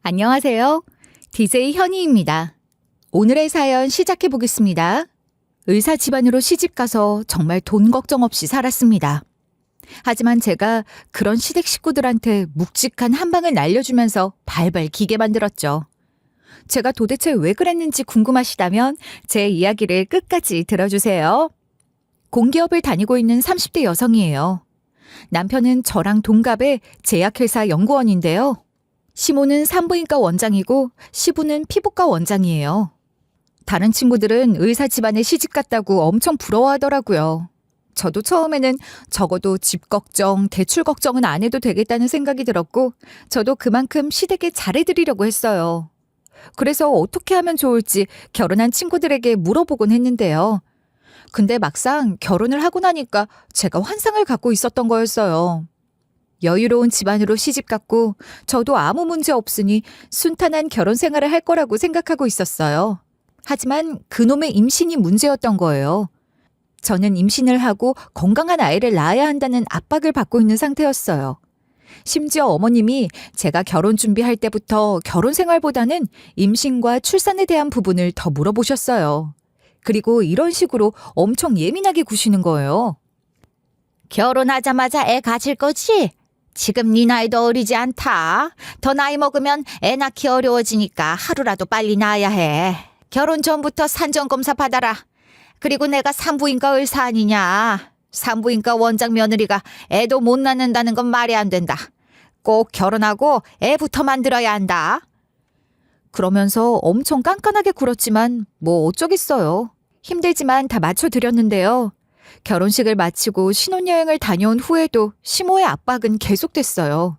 안녕하세요. DJ 현희입니다. 오늘의 사연 시작해 보겠습니다. 의사 집안으로 시집가서 정말 돈 걱정 없이 살았습니다. 하지만 제가 그런 시댁 식구들한테 묵직한 한 방을 날려주면서 발발 기게 만들었죠. 제가 도대체 왜 그랬는지 궁금하시다면 제 이야기를 끝까지 들어주세요. 공기업을 다니고 있는 30대 여성이에요. 남편은 저랑 동갑의 제약회사 연구원인데요. 시모는 산부인과 원장이고 시부는 피부과 원장이에요. 다른 친구들은 의사 집안에 시집갔다고 엄청 부러워하더라고요. 저도 처음에는 적어도 집 걱정, 대출 걱정은 안 해도 되겠다는 생각이 들었고 저도 그만큼 시댁에 잘해드리려고 했어요. 그래서 어떻게 하면 좋을지 결혼한 친구들에게 물어보곤 했는데요. 근데 막상 결혼을 하고 나니까 제가 환상을 갖고 있었던 거였어요. 여유로운 집안으로 시집갔고 저도 아무 문제 없으니 순탄한 결혼 생활을 할 거라고 생각하고 있었어요. 하지만 그놈의 임신이 문제였던 거예요. 저는 임신을 하고 건강한 아이를 낳아야 한다는 압박을 받고 있는 상태였어요. 심지어 어머님이 제가 결혼 준비할 때부터 결혼 생활보다는 임신과 출산에 대한 부분을 더 물어보셨어요. 그리고 이런 식으로 엄청 예민하게 구시는 거예요. 결혼하자마자 애 가질 거지? 지금 네 나이도 어리지 않다. 더 나이 먹으면 애 낳기 어려워지니까 하루라도 빨리 낳아야 해. 결혼 전부터 산전검사 받아라. 그리고 내가 산부인과 의사 아니냐. 산부인과 원장 며느리가 애도 못 낳는다는 건 말이 안 된다. 꼭 결혼하고 애부터 만들어야 한다. 그러면서 엄청 깐깐하게 굴었지만 뭐 어쩌겠어요. 힘들지만 다 맞춰드렸는데요. 결혼식을 마치고 신혼여행을 다녀온 후에도 시모의 압박은 계속됐어요.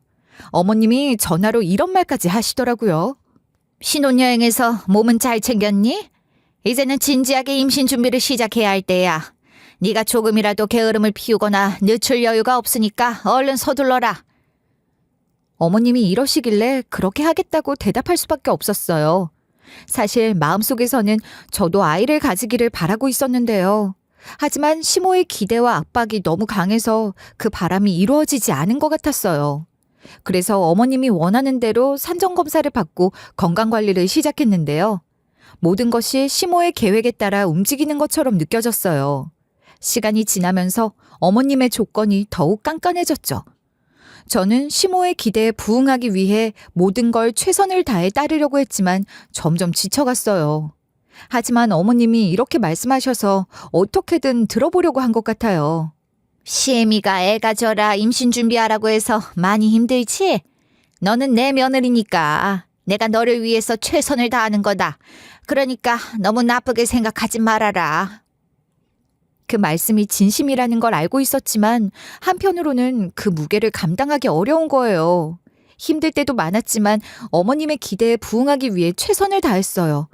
어머님이 전화로 이런 말까지 하시더라고요. 신혼여행에서 몸은 잘 챙겼니? 이제는 진지하게 임신 준비를 시작해야 할 때야. 네가 조금이라도 게으름을 피우거나 늦출 여유가 없으니까 얼른 서둘러라. 어머님이 이러시길래 그렇게 하겠다고 대답할 수밖에 없었어요. 사실 마음속에서는 저도 아이를 가지기를 바라고 있었는데요. 하지만 시모의 기대와 압박이 너무 강해서 그 바람이 이루어지지 않은 것 같았어요. 그래서 어머님이 원하는 대로 산전검사를 받고 건강관리를 시작했는데요. 모든 것이 시모의 계획에 따라 움직이는 것처럼 느껴졌어요. 시간이 지나면서 어머님의 조건이 더욱 깐깐해졌죠. 저는 시모의 기대에 부응하기 위해 모든 걸 최선을 다해 따르려고 했지만 점점 지쳐갔어요. 하지만 어머님이 이렇게 말씀하셔서 어떻게든 들어보려고 한 것 같아요. 시애미가 애 가져라 임신 준비하라고 해서 많이 힘들지? 너는 내 며느리니까 내가 너를 위해서 최선을 다하는 거다. 그러니까 너무 나쁘게 생각하지 말아라. 그 말씀이 진심이라는 걸 알고 있었지만 한편으로는 그 무게를 감당하기 어려운 거예요. 힘들 때도 많았지만 어머님의 기대에 부응하기 위해 최선을 다했어요.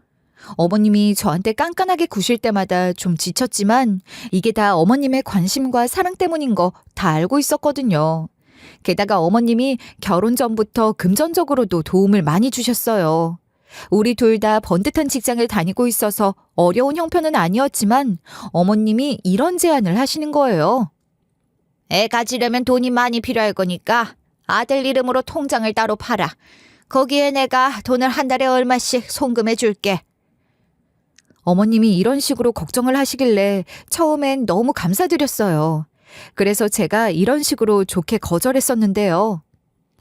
어머님이 저한테 깐깐하게 구실 때마다 좀 지쳤지만 이게 다 어머님의 관심과 사랑 때문인 거 다 알고 있었거든요. 게다가 어머님이 결혼 전부터 금전적으로도 도움을 많이 주셨어요. 우리 둘 다 번듯한 직장을 다니고 있어서 어려운 형편은 아니었지만 어머님이 이런 제안을 하시는 거예요. 애 가지려면 돈이 많이 필요할 거니까 아들 이름으로 통장을 따로 팔아. 거기에 내가 돈을 한 달에 얼마씩 송금해 줄게. 어머님이 이런 식으로 걱정을 하시길래 처음엔 너무 감사드렸어요. 그래서 제가 이런 식으로 좋게 거절했었는데요.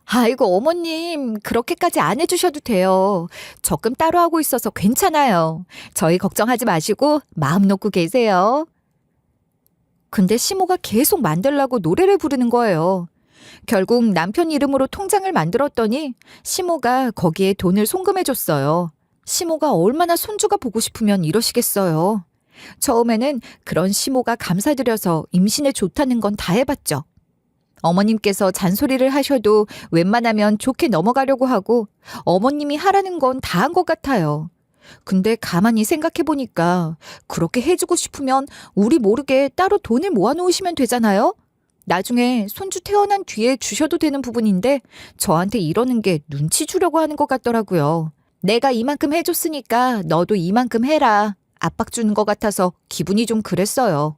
아이고 어머님 그렇게까지 안 해주셔도 돼요. 적금 따로 하고 있어서 괜찮아요. 저희 걱정하지 마시고 마음 놓고 계세요. 근데 시모가 계속 만들라고 노래를 부르는 거예요. 결국 남편 이름으로 통장을 만들었더니 시모가 거기에 돈을 송금해줬어요. 시모가 얼마나 손주가 보고 싶으면 이러시겠어요. 처음에는 그런 시모가 감사드려서 임신에 좋다는 건 다 해봤죠. 어머님께서 잔소리를 하셔도 웬만하면 좋게 넘어가려고 하고 어머님이 하라는 건 다 한 것 같아요. 근데 가만히 생각해보니까 그렇게 해주고 싶으면 우리 모르게 따로 돈을 모아놓으시면 되잖아요? 나중에 손주 태어난 뒤에 주셔도 되는 부분인데 저한테 이러는 게 눈치 주려고 하는 것 같더라고요. 내가 이만큼 해줬으니까 너도 이만큼 해라. 압박 주는 것 같아서 기분이 좀 그랬어요.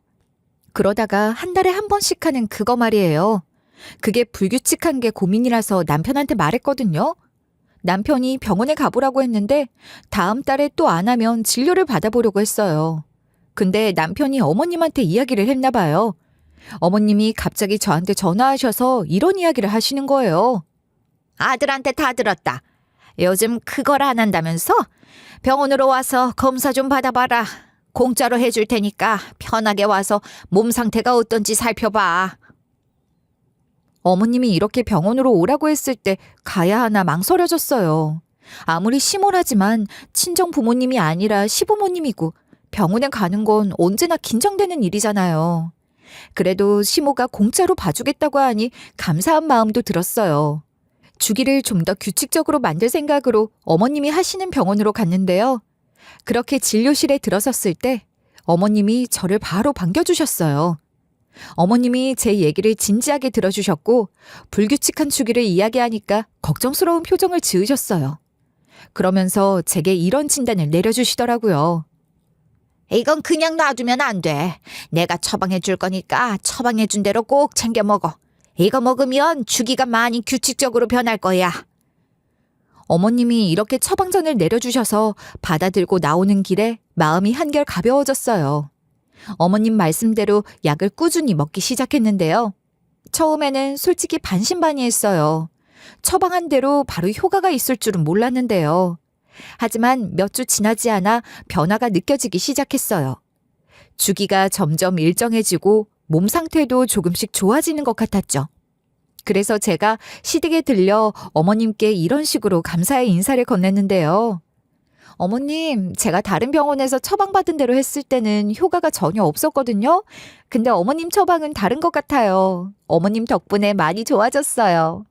그러다가 한 달에 한 번씩 하는 그거 말이에요. 그게 불규칙한 게 고민이라서 남편한테 말했거든요. 남편이 병원에 가보라고 했는데 다음 달에 또 안 하면 진료를 받아보려고 했어요. 근데 남편이 어머님한테 이야기를 했나 봐요. 어머님이 갑자기 저한테 전화하셔서 이런 이야기를 하시는 거예요. 아들한테 다 들었다. 요즘 그걸 안 한다면서? 병원으로 와서 검사 좀 받아봐라. 공짜로 해줄 테니까 편하게 와서 몸 상태가 어떤지 살펴봐. 어머님이 이렇게 병원으로 오라고 했을 때 가야 하나 망설여졌어요. 아무리 심오하지만 친정 부모님이 아니라 시부모님이고 병원에 가는 건 언제나 긴장되는 일이잖아요. 그래도 시모가 공짜로 봐주겠다고 하니 감사한 마음도 들었어요. 주기를 좀 더 규칙적으로 만들 생각으로 어머님이 하시는 병원으로 갔는데요. 그렇게 진료실에 들어섰을 때 어머님이 저를 바로 반겨주셨어요. 어머님이 제 얘기를 진지하게 들어주셨고 불규칙한 주기를 이야기하니까 걱정스러운 표정을 지으셨어요. 그러면서 제게 이런 진단을 내려주시더라고요. 이건 그냥 놔두면 안 돼. 내가 처방해 줄 거니까 처방해 준 대로 꼭 챙겨 먹어. 이거 먹으면 주기가 많이 규칙적으로 변할 거야. 어머님이 이렇게 처방전을 내려주셔서 받아들고 나오는 길에 마음이 한결 가벼워졌어요. 어머님 말씀대로 약을 꾸준히 먹기 시작했는데요. 처음에는 솔직히 반신반의했어요. 처방한 대로 바로 효과가 있을 줄은 몰랐는데요. 하지만 몇 주 지나지 않아 변화가 느껴지기 시작했어요. 주기가 점점 일정해지고 몸 상태도 조금씩 좋아지는 것 같았죠. 그래서 제가 시댁에 들려 어머님께 이런 식으로 감사의 인사를 건넸는데요. 어머님, 제가 다른 병원에서 처방받은 대로 했을 때는 효과가 전혀 없었거든요. 근데 어머님 처방은 다른 것 같아요. 어머님 덕분에 많이 좋아졌어요.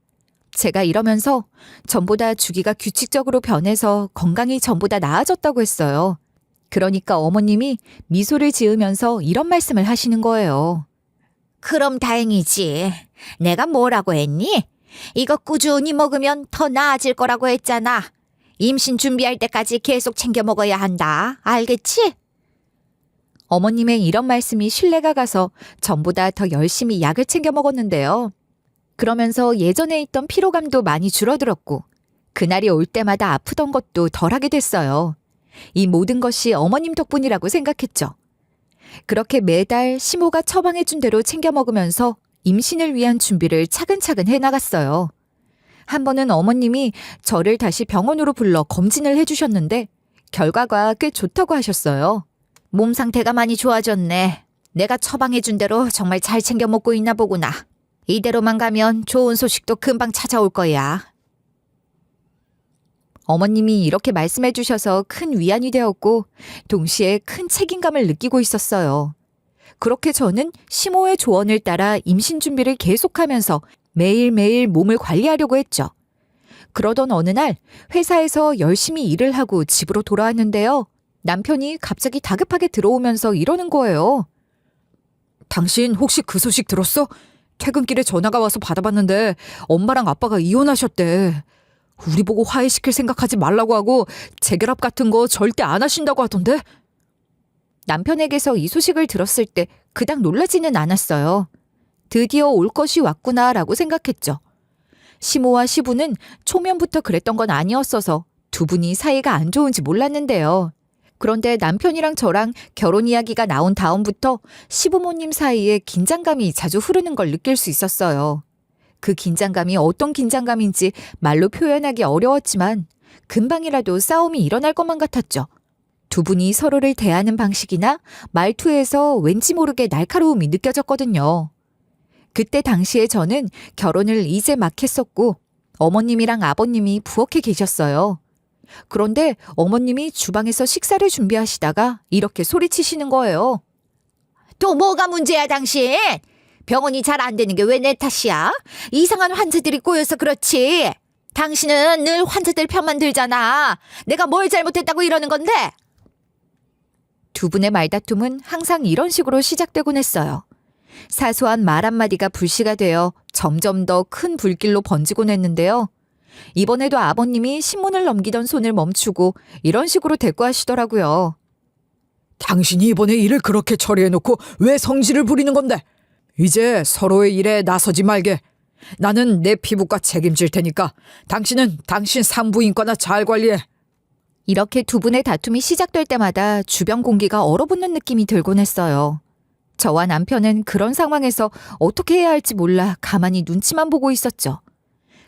제가 이러면서 전보다 주기가 규칙적으로 변해서 건강이 전보다 나아졌다고 했어요. 그러니까 어머님이 미소를 지으면서 이런 말씀을 하시는 거예요. 그럼 다행이지. 내가 뭐라고 했니? 이거 꾸준히 먹으면 더 나아질 거라고 했잖아. 임신 준비할 때까지 계속 챙겨 먹어야 한다. 알겠지? 어머님의 이런 말씀이 신뢰가 가서 전보다 더 열심히 약을 챙겨 먹었는데요. 그러면서 예전에 있던 피로감도 많이 줄어들었고 그날이 올 때마다 아프던 것도 덜하게 됐어요. 이 모든 것이 어머님 덕분이라고 생각했죠. 그렇게 매달 시모가 처방해준 대로 챙겨 먹으면서 임신을 위한 준비를 차근차근 해나갔어요. 한 번은 어머님이 저를 다시 병원으로 불러 검진을 해주셨는데 결과가 꽤 좋다고 하셨어요. 몸 상태가 많이 좋아졌네. 내가 처방해준 대로 정말 잘 챙겨 먹고 있나 보구나. 이대로만 가면 좋은 소식도 금방 찾아올 거야. 어머님이 이렇게 말씀해 주셔서 큰 위안이 되었고 동시에 큰 책임감을 느끼고 있었어요. 그렇게 저는 시모의 조언을 따라 임신 준비를 계속하면서 매일매일 몸을 관리하려고 했죠. 그러던 어느 날 회사에서 열심히 일을 하고 집으로 돌아왔는데요. 남편이 갑자기 다급하게 들어오면서 이러는 거예요. 당신 혹시 그 소식 들었어? 퇴근길에 전화가 와서 받아봤는데 엄마랑 아빠가 이혼하셨대. 우리 보고 화해시킬 생각하지 말라고 하고 재결합 같은 거 절대 안 하신다고 하던데? 남편에게서 이 소식을 들었을 때 그닥 놀라지는 않았어요. 드디어 올 것이 왔구나라고 생각했죠. 시모와 시부는 초면부터 그랬던 건 아니었어서 두 분이 사이가 안 좋은지 몰랐는데요. 그런데 남편이랑 저랑 결혼 이야기가 나온 다음부터 시부모님 사이에 긴장감이 자주 흐르는 걸 느낄 수 있었어요. 그 긴장감이 어떤 긴장감인지 말로 표현하기 어려웠지만 금방이라도 싸움이 일어날 것만 같았죠. 두 분이 서로를 대하는 방식이나 말투에서 왠지 모르게 날카로움이 느껴졌거든요. 그때 당시에 저는 결혼을 이제 막 했었고 어머님이랑 아버님이 부엌에 계셨어요. 그런데 어머님이 주방에서 식사를 준비하시다가 이렇게 소리치시는 거예요. 또 뭐가 문제야, 당신? 병원이 잘 안 되는 게 왜 내 탓이야? 이상한 환자들이 꼬여서 그렇지. 당신은 늘 환자들 편만 들잖아. 내가 뭘 잘못했다고 이러는 건데? 두 분의 말다툼은 항상 이런 식으로 시작되곤 했어요. 사소한 말 한마디가 불씨가 되어 점점 더 큰 불길로 번지곤 했는데요. 이번에도 아버님이 신문을 넘기던 손을 멈추고 이런 식으로 대꾸하시더라고요. 당신이 이번에 일을 그렇게 처리해놓고 왜 성질을 부리는 건데? 이제 서로의 일에 나서지 말게. 나는 내 피부과 책임질 테니까 당신은 당신 산부인과나 잘 관리해. 이렇게 두 분의 다툼이 시작될 때마다 주변 공기가 얼어붙는 느낌이 들곤 했어요. 저와 남편은 그런 상황에서 어떻게 해야 할지 몰라 가만히 눈치만 보고 있었죠.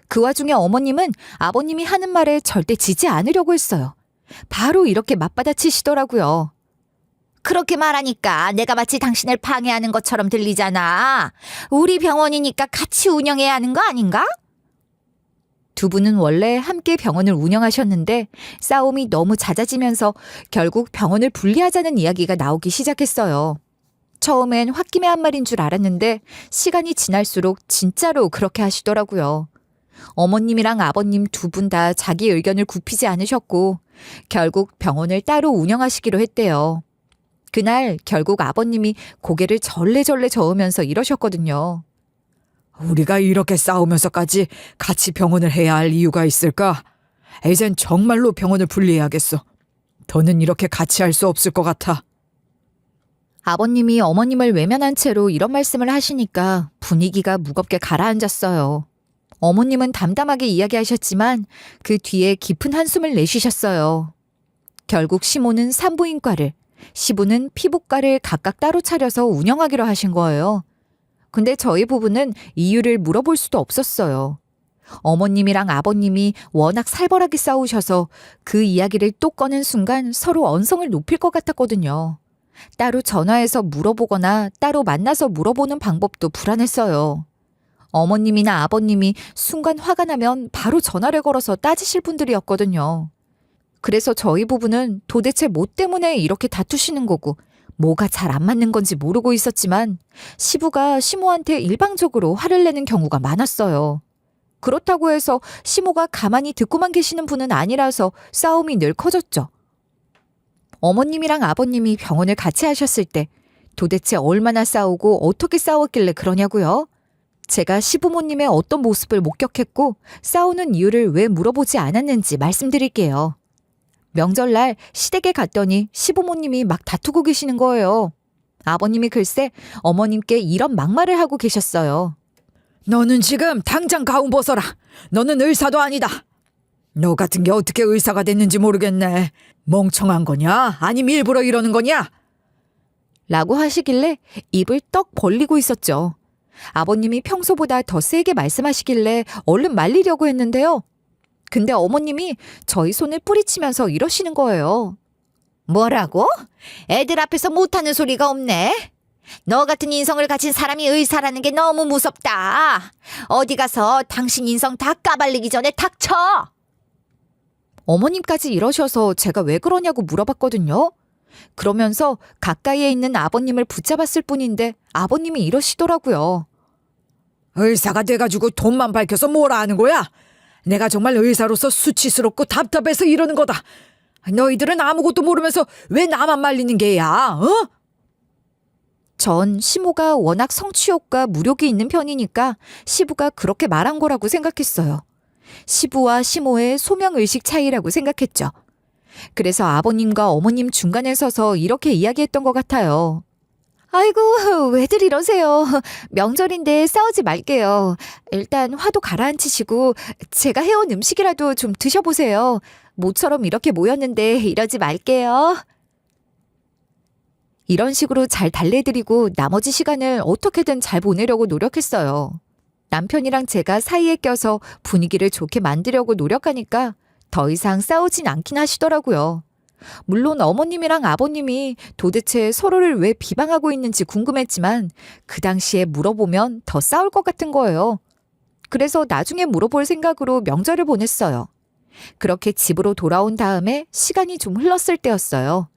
그 와중에 어머님은 아버님이 하는 말에 절대 지지 않으려고 했어요. 바로 이렇게 맞받아치시더라고요. 그렇게 말하니까 내가 마치 당신을 방해하는 것처럼 들리잖아. 우리 병원이니까 같이 운영해야 하는 거 아닌가? 두 분은 원래 함께 병원을 운영하셨는데 싸움이 너무 잦아지면서 결국 병원을 분리하자는 이야기가 나오기 시작했어요. 처음엔 홧김에 한 말인 줄 알았는데 시간이 지날수록 진짜로 그렇게 하시더라고요. 어머님이랑 아버님 두 분 다 자기 의견을 굽히지 않으셨고 결국 병원을 따로 운영하시기로 했대요. 그날 결국 아버님이 고개를 절레절레 저으면서 이러셨거든요. 우리가 이렇게 싸우면서까지 같이 병원을 해야 할 이유가 있을까? 이젠 정말로 병원을 분리해야겠어. 더는 이렇게 같이 할 수 없을 것 같아. 아버님이 어머님을 외면한 채로 이런 말씀을 하시니까 분위기가 무겁게 가라앉았어요. 어머님은 담담하게 이야기하셨지만 그 뒤에 깊은 한숨을 내쉬셨어요. 결국 시모는 산부인과를, 시부는 피부과를 각각 따로 차려서 운영하기로 하신 거예요. 근데 저희 부부는 이유를 물어볼 수도 없었어요. 어머님이랑 아버님이 워낙 살벌하게 싸우셔서 그 이야기를 또 꺼낸 순간 서로 언성을 높일 것 같았거든요. 따로 전화해서 물어보거나 따로 만나서 물어보는 방법도 불안했어요. 어머님이나 아버님이 순간 화가 나면 바로 전화를 걸어서 따지실 분들이었거든요. 그래서 저희 부부는 도대체 뭐 때문에 이렇게 다투시는 거고 뭐가 잘 안 맞는 건지 모르고 있었지만 시부가 시모한테 일방적으로 화를 내는 경우가 많았어요. 그렇다고 해서 시모가 가만히 듣고만 계시는 분은 아니라서 싸움이 늘 커졌죠. 어머님이랑 아버님이 병원을 같이 하셨을 때 도대체 얼마나 싸우고 어떻게 싸웠길래 그러냐고요? 제가 시부모님의 어떤 모습을 목격했고 싸우는 이유를 왜 물어보지 않았는지 말씀드릴게요. 명절날 시댁에 갔더니 시부모님이 막 다투고 계시는 거예요. 아버님이 글쎄 어머님께 이런 막말을 하고 계셨어요. 너는 지금 당장 가운 벗어라. 너는 의사도 아니다. 너 같은 게 어떻게 의사가 됐는지 모르겠네. 멍청한 거냐? 아니면 일부러 이러는 거냐? 라고 하시길래 입을 떡 벌리고 있었죠. 아버님이 평소보다 더 세게 말씀하시길래 얼른 말리려고 했는데요. 근데 어머님이 저희 손을 뿌리치면서 이러시는 거예요. 뭐라고? 애들 앞에서 못하는 소리가 없네. 너 같은 인성을 가진 사람이 의사라는 게 너무 무섭다. 어디 가서 당신 인성 다 까발리기 전에 닥쳐. 어머님까지 이러셔서 제가 왜 그러냐고 물어봤거든요. 그러면서 가까이에 있는 아버님을 붙잡았을 뿐인데 아버님이 이러시더라고요. 의사가 돼가지고 돈만 밝혀서 뭐라 하는 거야? 내가 정말 의사로서 수치스럽고 답답해서 이러는 거다. 너희들은 아무것도 모르면서 왜 나만 말리는 게야? 어? 전 시모가 워낙 성취욕과 무력이 있는 편이니까 시부가 그렇게 말한 거라고 생각했어요. 시부와 시모의 소명의식 차이라고 생각했죠. 그래서 아버님과 어머님 중간에 서서 이렇게 이야기했던 것 같아요. 아이고, 왜들 이러세요. 명절인데 싸우지 말게요. 일단 화도 가라앉히시고 제가 해온 음식이라도 좀 드셔보세요. 모처럼 이렇게 모였는데 이러지 말게요. 이런 식으로 잘 달래드리고 나머지 시간을 어떻게든 잘 보내려고 노력했어요. 남편이랑 제가 사이에 껴서 분위기를 좋게 만들려고 노력하니까 더 이상 싸우진 않긴 하시더라고요. 물론 어머님이랑 아버님이 도대체 서로를 왜 비방하고 있는지 궁금했지만 그 당시에 물어보면 더 싸울 것 같은 거예요. 그래서 나중에 물어볼 생각으로 명절을 보냈어요. 그렇게 집으로 돌아온 다음에 시간이 좀 흘렀을 때였어요.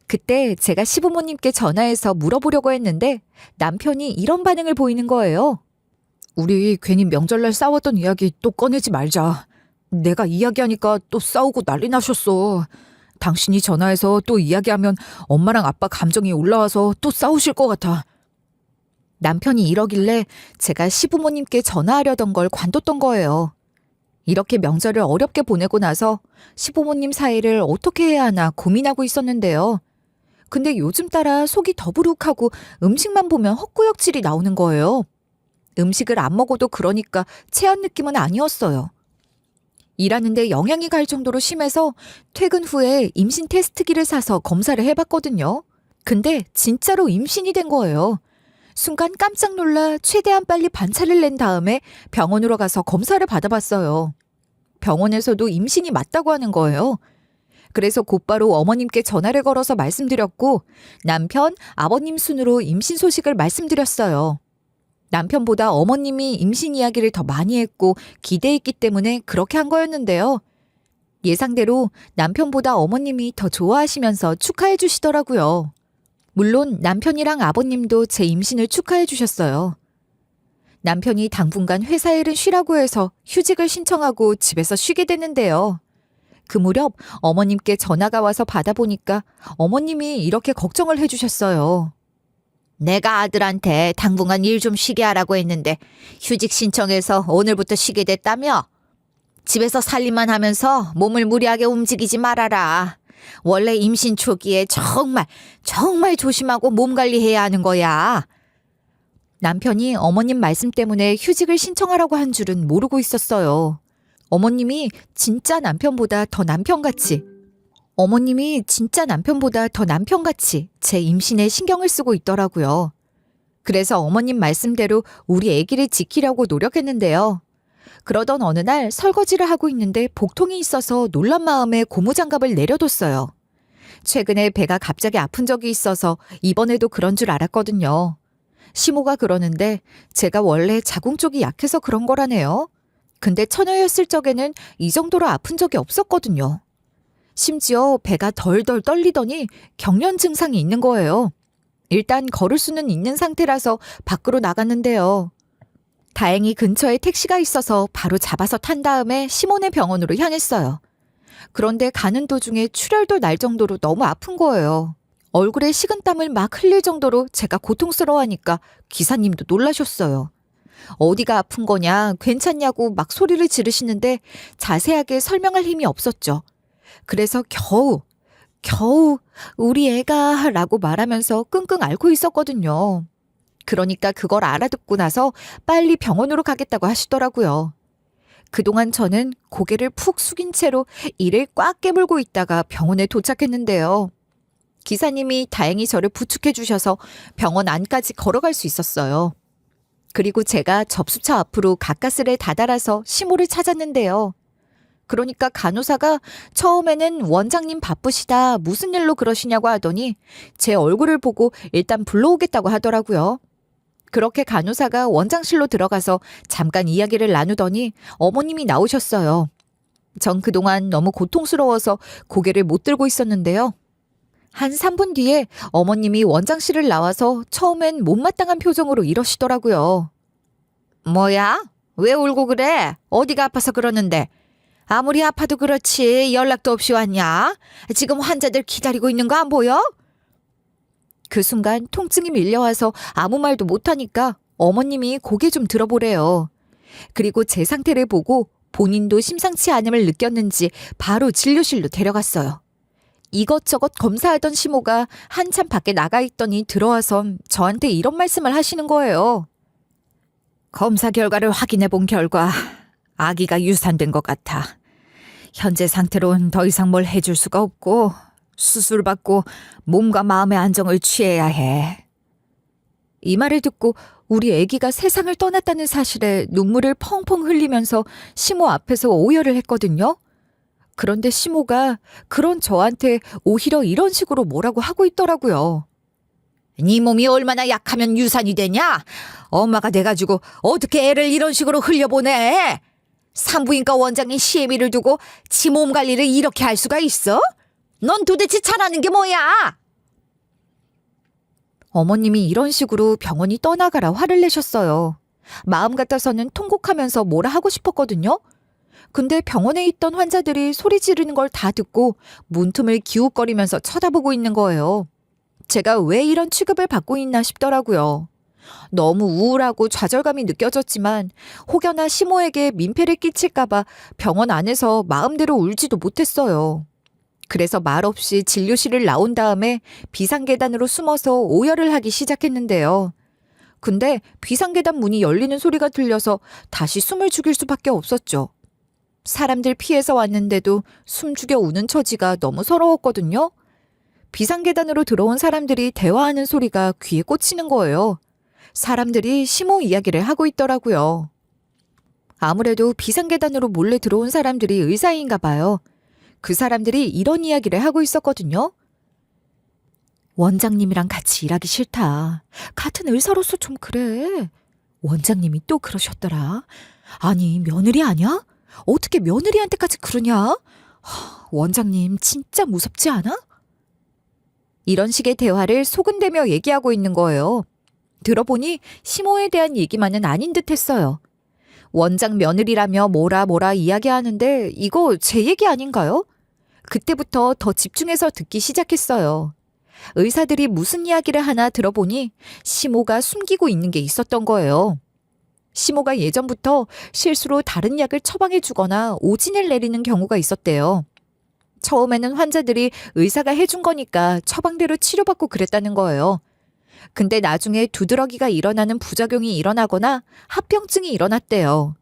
그때 제가 시부모님께 전화해서 물어보려고 했는데 남편이 이런 반응을 보이는 거예요. 우리 괜히 명절날 싸웠던 이야기 또 꺼내지 말자. 내가 이야기하니까 또 싸우고 난리 나셨어. 당신이 전화해서 또 이야기하면 엄마랑 아빠 감정이 올라와서 또 싸우실 것 같아. 남편이 이러길래 제가 시부모님께 전화하려던 걸 관뒀던 거예요. 이렇게 명절을 어렵게 보내고 나서 시부모님 사이를 어떻게 해야 하나 고민하고 있었는데요. 근데 요즘 따라 속이 더부룩하고 음식만 보면 헛구역질이 나오는 거예요. 음식을 안 먹어도 그러니까 체한 느낌은 아니었어요. 일하는데 영향이 갈 정도로 심해서 퇴근 후에 임신 테스트기를 사서 검사를 해봤거든요. 근데 진짜로 임신이 된 거예요. 순간 깜짝 놀라 최대한 빨리 반차를 낸 다음에 병원으로 가서 검사를 받아봤어요. 병원에서도 임신이 맞다고 하는 거예요. 그래서 곧바로 어머님께 전화를 걸어서 말씀드렸고 남편, 아버님 순으로 임신 소식을 말씀드렸어요. 남편보다 어머님이 임신 이야기를 더 많이 했고 기대했기 때문에 그렇게 한 거였는데요. 예상대로 남편보다 어머님이 더 좋아하시면서 축하해 주시더라고요. 물론 남편이랑 아버님도 제 임신을 축하해 주셨어요. 남편이 당분간 회사 일은 쉬라고 해서 휴직을 신청하고 집에서 쉬게 됐는데요. 그 무렵 어머님께 전화가 와서 받아보니까 어머님이 이렇게 걱정을 해주셨어요. 내가 아들한테 당분간 일 좀 쉬게 하라고 했는데 휴직 신청해서 오늘부터 쉬게 됐다며? 집에서 살림만 하면서 몸을 무리하게 움직이지 말아라. 원래 임신 초기에 정말 조심하고 몸 관리해야 하는 거야. 남편이 어머님 말씀 때문에 휴직을 신청하라고 한 줄은 모르고 있었어요. 어머님이 진짜 남편보다 더 남편같이 제 임신에 신경을 쓰고 있더라고요. 그래서 어머님 말씀대로 우리 아기를 지키려고 노력했는데요. 그러던 어느 날 설거지를 하고 있는데 복통이 있어서 놀란 마음에 고무장갑을 내려뒀어요. 최근에 배가 갑자기 아픈 적이 있어서 이번에도 그런 줄 알았거든요. 시모가 그러는데 제가 원래 자궁 쪽이 약해서 그런 거라네요. 근데 처녀였을 적에는 이 정도로 아픈 적이 없었거든요. 심지어 배가 덜덜 떨리더니 경련 증상이 있는 거예요. 일단 걸을 수는 있는 상태라서 밖으로 나갔는데요. 다행히 근처에 택시가 있어서 바로 잡아서 탄 다음에 시몬의 병원으로 향했어요. 그런데 가는 도중에 출혈도 날 정도로 너무 아픈 거예요. 얼굴에 식은땀을 막 흘릴 정도로 제가 고통스러워하니까 기사님도 놀라셨어요. 어디가 아픈 거냐, 괜찮냐고 막 소리를 지르시는데 자세하게 설명할 힘이 없었죠. 그래서 겨우 우리 애가 라고 말하면서 끙끙 앓고 있었거든요. 그러니까 그걸 알아듣고 나서 빨리 병원으로 가겠다고 하시더라고요. 그동안 저는 고개를 푹 숙인 채로 이를 꽉 깨물고 있다가 병원에 도착했는데요. 기사님이 다행히 저를 부축해 주셔서 병원 안까지 걸어갈 수 있었어요. 그리고 제가 접수차 앞으로 가까스를 다다라서 시모를 찾았는데요. 그러니까 간호사가 처음에는 원장님 바쁘시다 무슨 일로 그러시냐고 하더니 제 얼굴을 보고 일단 불러오겠다고 하더라고요. 그렇게 간호사가 원장실로 들어가서 잠깐 이야기를 나누더니 어머님이 나오셨어요. 전 그동안 너무 고통스러워서 고개를 못 들고 있었는데요. 한 3분 뒤에 어머님이 원장실을 나와서 처음엔 못마땅한 표정으로 이러시더라고요. 뭐야? 왜 울고 그래? 어디가 아파서 그러는데? 아무리 아파도 그렇지 연락도 없이 왔냐? 지금 환자들 기다리고 있는 거 안 보여? 그 순간 통증이 밀려와서 아무 말도 못하니까 어머님이 고개 좀 들어보래요. 그리고 제 상태를 보고 본인도 심상치 않음을 느꼈는지 바로 진료실로 데려갔어요. 이것저것 검사하던 시모가 한참 밖에 나가 있더니 들어와서 저한테 이런 말씀을 하시는 거예요. 검사 결과를 확인해 본 결과 아기가 유산된 것 같아. 현재 상태로는 더 이상 뭘 해줄 수가 없고 수술받고 몸과 마음의 안정을 취해야 해. 이 말을 듣고 우리 아기가 세상을 떠났다는 사실에 눈물을 펑펑 흘리면서 시모 앞에서 오열을 했거든요. 그런데 시모가 그런 저한테 오히려 이런 식으로 뭐라고 하고 있더라고요. 네 몸이 얼마나 약하면 유산이 되냐? 엄마가 돼가지고 어떻게 애를 이런 식으로 흘려보내? 산부인과 원장이 시애미를 두고 지 몸 관리를 이렇게 할 수가 있어? 넌 도대체 잘하는 게 뭐야? 어머님이 이런 식으로 병원이 떠나가라 화를 내셨어요. 마음 같아서는 통곡하면서 뭐라 하고 싶었거든요. 근데 병원에 있던 환자들이 소리 지르는 걸 다 듣고 문틈을 기웃거리면서 쳐다보고 있는 거예요. 제가 왜 이런 취급을 받고 있나 싶더라고요. 너무 우울하고 좌절감이 느껴졌지만 혹여나 시모에게 민폐를 끼칠까봐 병원 안에서 마음대로 울지도 못했어요. 그래서 말없이 진료실을 나온 다음에 비상계단으로 숨어서 오열을 하기 시작했는데요. 근데 비상계단 문이 열리는 소리가 들려서 다시 숨을 죽일 수밖에 없었죠. 사람들 피해서 왔는데도 숨 죽여 우는 처지가 너무 서러웠거든요. 비상계단으로 들어온 사람들이 대화하는 소리가 귀에 꽂히는 거예요. 사람들이 시모 이야기를 하고 있더라고요. 아무래도 비상계단으로 몰래 들어온 사람들이 의사인가 봐요. 그 사람들이 이런 이야기를 하고 있었거든요. 원장님이랑 같이 일하기 싫다. 같은 의사로서 좀 그래. 원장님이 또 그러셨더라. 아니, 며느리 아니야? 어떻게 며느리한테까지 그러냐? 원장님 진짜 무섭지 않아? 이런 식의 대화를 소근대며 얘기하고 있는 거예요. 들어보니 시모에 대한 얘기만은 아닌 듯 했어요. 원장 며느리라며 뭐라 이야기하는데 이거 제 얘기 아닌가요? 그때부터 더 집중해서 듣기 시작했어요. 의사들이 무슨 이야기를 하나 들어보니 시모가 숨기고 있는 게 있었던 거예요. 시모가 예전부터 실수로 다른 약을 처방해 주거나 오진을 내리는 경우가 있었대요. 처음에는 환자들이 의사가 해준 거니까 처방대로 치료받고 그랬다는 거예요. 근데 나중에 두드러기가 일어나는 부작용이 일어나거나 합병증이 일어났대요.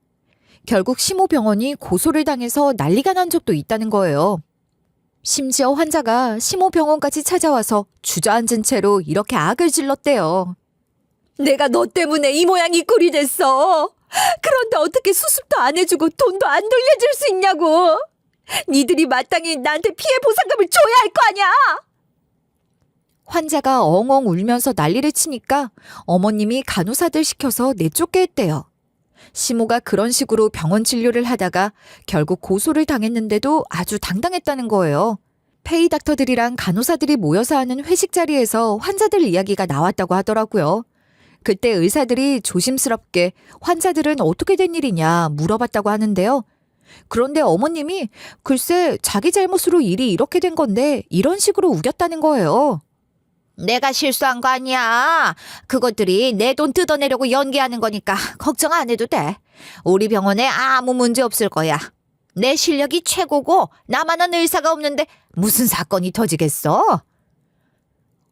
결국 시모 병원이 고소를 당해서 난리가 난 적도 있다는 거예요. 심지어 환자가 시모 병원까지 찾아와서 주저앉은 채로 이렇게 악을 질렀대요. 내가 너 때문에 이 모양 이 꼴이 됐어. 그런데 어떻게 수습도 안 해주고 돈도 안 돌려줄 수 있냐고. 니들이 마땅히 나한테 피해 보상금을 줘야 할 거 아니야. 환자가 엉엉 울면서 난리를 치니까 어머님이 간호사들 시켜서 내쫓게 했대요. 시모가 그런 식으로 병원 진료를 하다가 결국 고소를 당했는데도 아주 당당했다는 거예요. 페이 닥터들이랑 간호사들이 모여서 하는 회식 자리에서 환자들 이야기가 나왔다고 하더라고요. 그때 의사들이 조심스럽게 환자들은 어떻게 된 일이냐 물어봤다고 하는데요. 그런데 어머님이 글쎄 자기 잘못으로 일이 이렇게 된 건데 이런 식으로 우겼다는 거예요. 내가 실수한 거 아니야. 그것들이 내 돈 뜯어내려고 연기하는 거니까 걱정 안 해도 돼. 우리 병원에 아무 문제 없을 거야. 내 실력이 최고고 나만한 의사가 없는데 무슨 사건이 터지겠어?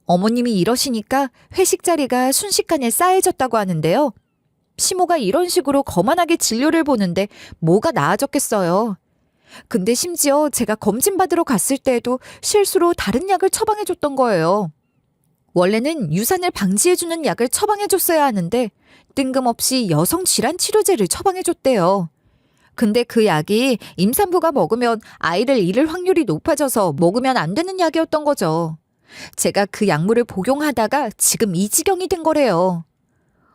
어머님이 이러시니까 회식 자리가 순식간에 싸해졌다고 하는데요. 시모가 이런 식으로 거만하게 진료를 보는데 뭐가 나아졌겠어요. 근데 심지어 제가 검진받으러 갔을 때에도 실수로 다른 약을 처방해줬던 거예요. 원래는 유산을 방지해주는 약을 처방해줬어야 하는데 뜬금없이 여성 질환 치료제를 처방해줬대요. 근데 그 약이 임산부가 먹으면 아이를 잃을 확률이 높아져서 먹으면 안 되는 약이었던 거죠. 제가 그 약물을 복용하다가 지금 이 지경이 된 거래요.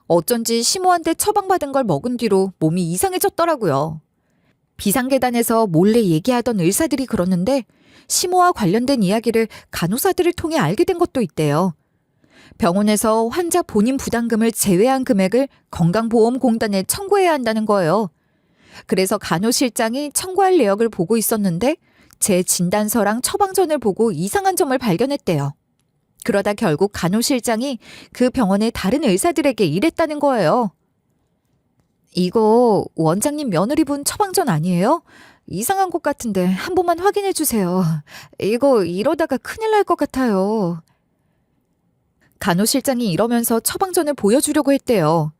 어쩐지 시모한테 처방받은 걸 먹은 뒤로 몸이 이상해졌더라고요. 비상계단에서 몰래 얘기하던 의사들이 그러는데 시모와 관련된 이야기를 간호사들을 통해 알게 된 것도 있대요. 병원에서 환자 본인 부담금을 제외한 금액을 건강보험공단에 청구해야 한다는 거예요. 그래서 간호실장이 청구할 내역을 보고 있었는데 제 진단서랑 처방전을 보고 이상한 점을 발견했대요. 그러다 결국 간호실장이 그 병원의 다른 의사들에게 이랬다는 거예요. 이거 원장님 며느리분 처방전 아니에요? 이상한 것 같은데 한 번만 확인해 주세요. 이거 이러다가 큰일 날 것 같아요. 간호실장이 이러면서 처방전을 보여주려고 했대요.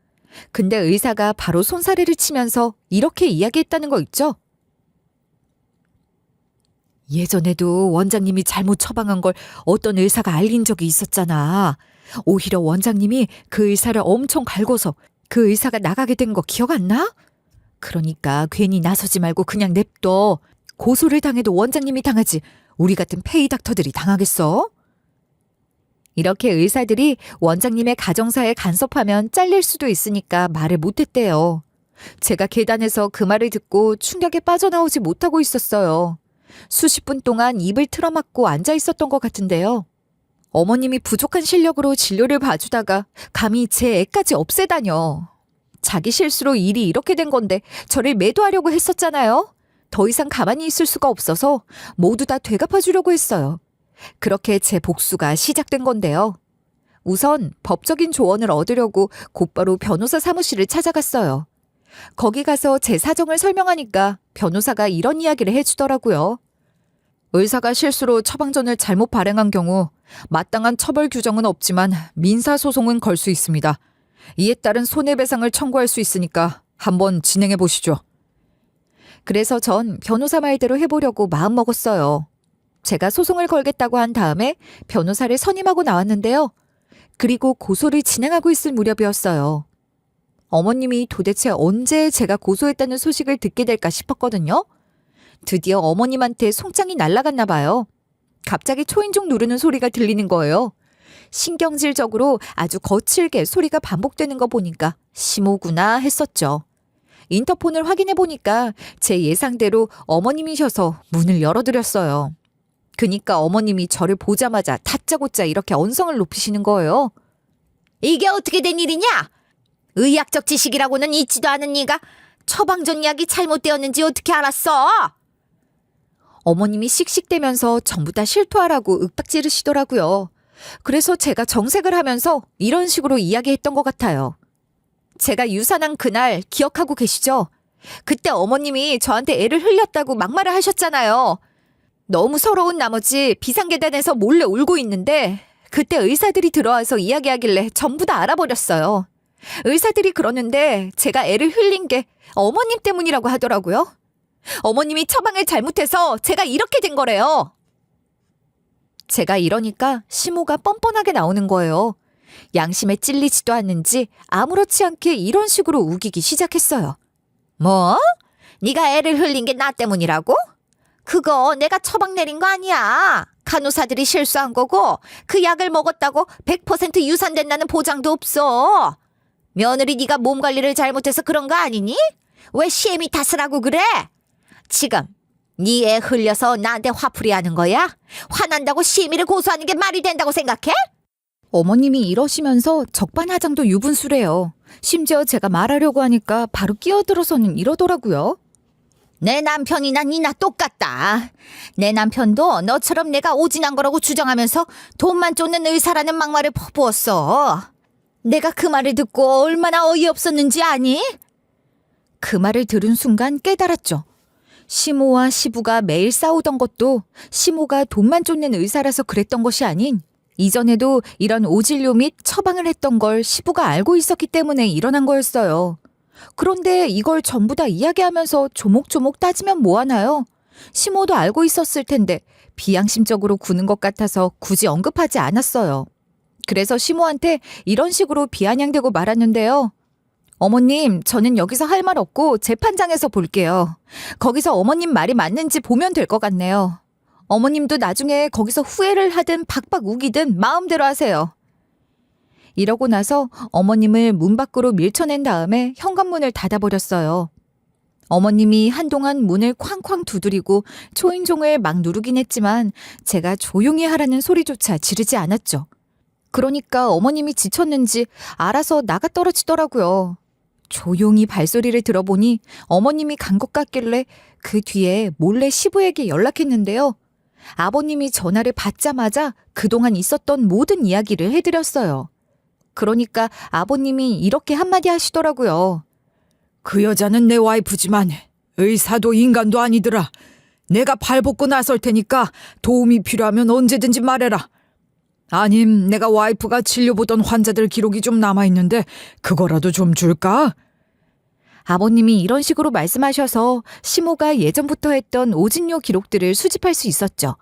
근데 의사가 바로 손사래를 치면서 이렇게 이야기했다는 거 있죠? 예전에도 원장님이 잘못 처방한 걸 어떤 의사가 알린 적이 있었잖아. 오히려 원장님이 그 의사를 엄청 갈궈서 그 의사가 나가게 된 거 기억 안 나? 그러니까 괜히 나서지 말고 그냥 냅둬. 고소를 당해도 원장님이 당하지 우리 같은 페이 닥터들이 당하겠어? 이렇게 의사들이 원장님의 가정사에 간섭하면 잘릴 수도 있으니까 말을 못했대요. 제가 계단에서 그 말을 듣고 충격에 빠져나오지 못하고 있었어요. 수십 분 동안 입을 틀어막고 앉아 있었던 것 같은데요. 어머님이 부족한 실력으로 진료를 봐주다가 감히 제 애까지 없애다녀. 자기 실수로 일이 이렇게 된 건데 저를 매도하려고 했었잖아요. 더 이상 가만히 있을 수가 없어서 모두 다 되갚아주려고 했어요. 그렇게 제 복수가 시작된 건데요. 우선 법적인 조언을 얻으려고 곧바로 변호사 사무실을 찾아갔어요. 거기 가서 제 사정을 설명하니까 변호사가 이런 이야기를 해주더라고요. 의사가 실수로 처방전을 잘못 발행한 경우 마땅한 처벌 규정은 없지만 민사소송은 걸 수 있습니다. 이에 따른 손해배상을 청구할 수 있으니까 한번 진행해 보시죠. 그래서 전 변호사 말대로 해보려고 마음먹었어요. 제가 소송을 걸겠다고 한 다음에 변호사를 선임하고 나왔는데요. 그리고 고소를 진행하고 있을 무렵이었어요. 어머님이 도대체 언제 제가 고소했다는 소식을 듣게 될까 싶었거든요. 드디어 어머님한테 송장이 날아갔나 봐요. 갑자기 초인종 누르는 소리가 들리는 거예요. 신경질적으로 아주 거칠게 소리가 반복되는 거 보니까 심호구나 했었죠. 인터폰을 확인해 보니까 제 예상대로 어머님이셔서 문을 열어드렸어요. 그니까 어머님이 저를 보자마자 다짜고짜 이렇게 언성을 높이시는 거예요. 이게 어떻게 된 일이냐? 의학적 지식이라고는 있지도 않은 네가 처방전 약이 잘못되었는지 어떻게 알았어? 어머님이 씩씩대면서 전부 다 실토하라고 윽박지르시더라고요. 그래서 제가 정색을 하면서 이런 식으로 이야기했던 것 같아요. 제가 유산한 그날 기억하고 계시죠? 그때 어머님이 저한테 애를 흘렸다고 막말을 하셨잖아요. 너무 서러운 나머지 비상계단에서 몰래 울고 있는데 그때 의사들이 들어와서 이야기하길래 전부 다 알아버렸어요. 의사들이 그러는데 제가 애를 흘린 게 어머님 때문이라고 하더라고요. 어머님이 처방을 잘못해서 제가 이렇게 된 거래요. 제가 이러니까 심호가 뻔뻔하게 나오는 거예요. 양심에 찔리지도 않는지 아무렇지 않게 이런 식으로 우기기 시작했어요. 뭐? 네가 애를 흘린 게 나 때문이라고? 그거 내가 처방 내린 거 아니야. 간호사들이 실수한 거고 그 약을 먹었다고 100% 유산된다는 보장도 없어. 며느리 네가 몸 관리를 잘못해서 그런 거 아니니? 왜 시애미 탓을 하고 그래? 지금 네 애 흘려서 나한테 화풀이 하는 거야? 화난다고 시애미를 고소하는 게 말이 된다고 생각해? 어머님이 이러시면서 적반하장도 유분수래요. 심지어 제가 말하려고 하니까 바로 끼어들어서는 이러더라고요. 내 남편이나 니나 똑같다. 내 남편도 너처럼 내가 오진한 거라고 주장하면서 돈만 쫓는 의사라는 막말을 퍼부었어. 내가 그 말을 듣고 얼마나 어이없었는지 아니? 그 말을 들은 순간 깨달았죠. 시모와 시부가 매일 싸우던 것도 시모가 돈만 쫓는 의사라서 그랬던 것이 아닌 이전에도 이런 오진료 및 처방을 했던 걸 시부가 알고 있었기 때문에 일어난 거였어요. 그런데 이걸 전부 다 이야기하면서 조목조목 따지면 뭐하나요? 시모도 알고 있었을 텐데 비양심적으로 구는 것 같아서 굳이 언급하지 않았어요. 그래서 시모한테 이런 식으로 비아냥대고 말았는데요. 어머님, 저는 여기서 할 말 없고 재판장에서 볼게요. 거기서 어머님 말이 맞는지 보면 될 것 같네요. 어머님도 나중에 거기서 후회를 하든 박박 우기든 마음대로 하세요. 이러고 나서 어머님을 문 밖으로 밀쳐낸 다음에 현관문을 닫아버렸어요. 어머님이 한동안 문을 쾅쾅 두드리고 초인종을 막 누르긴 했지만 제가 조용히 하라는 소리조차 지르지 않았죠. 그러니까 어머님이 지쳤는지 알아서 나가 떨어지더라고요. 조용히 발소리를 들어보니 어머님이 간 것 같길래 그 뒤에 몰래 시부에게 연락했는데요. 아버님이 전화를 받자마자 그동안 있었던 모든 이야기를 해드렸어요. 그러니까 아버님이 이렇게 한마디 하시더라고요. 그 여자는 내 와이프지만 의사도 인간도 아니더라. 내가 발벗고 나설 테니까 도움이 필요하면 언제든지 말해라. 아님 내가 와이프가 진료보던 환자들 기록이 좀 남아있는데 그거라도 좀 줄까? 아버님이 이런 식으로 말씀하셔서 시모가 예전부터 했던 오진료 기록들을 수집할 수 있었죠.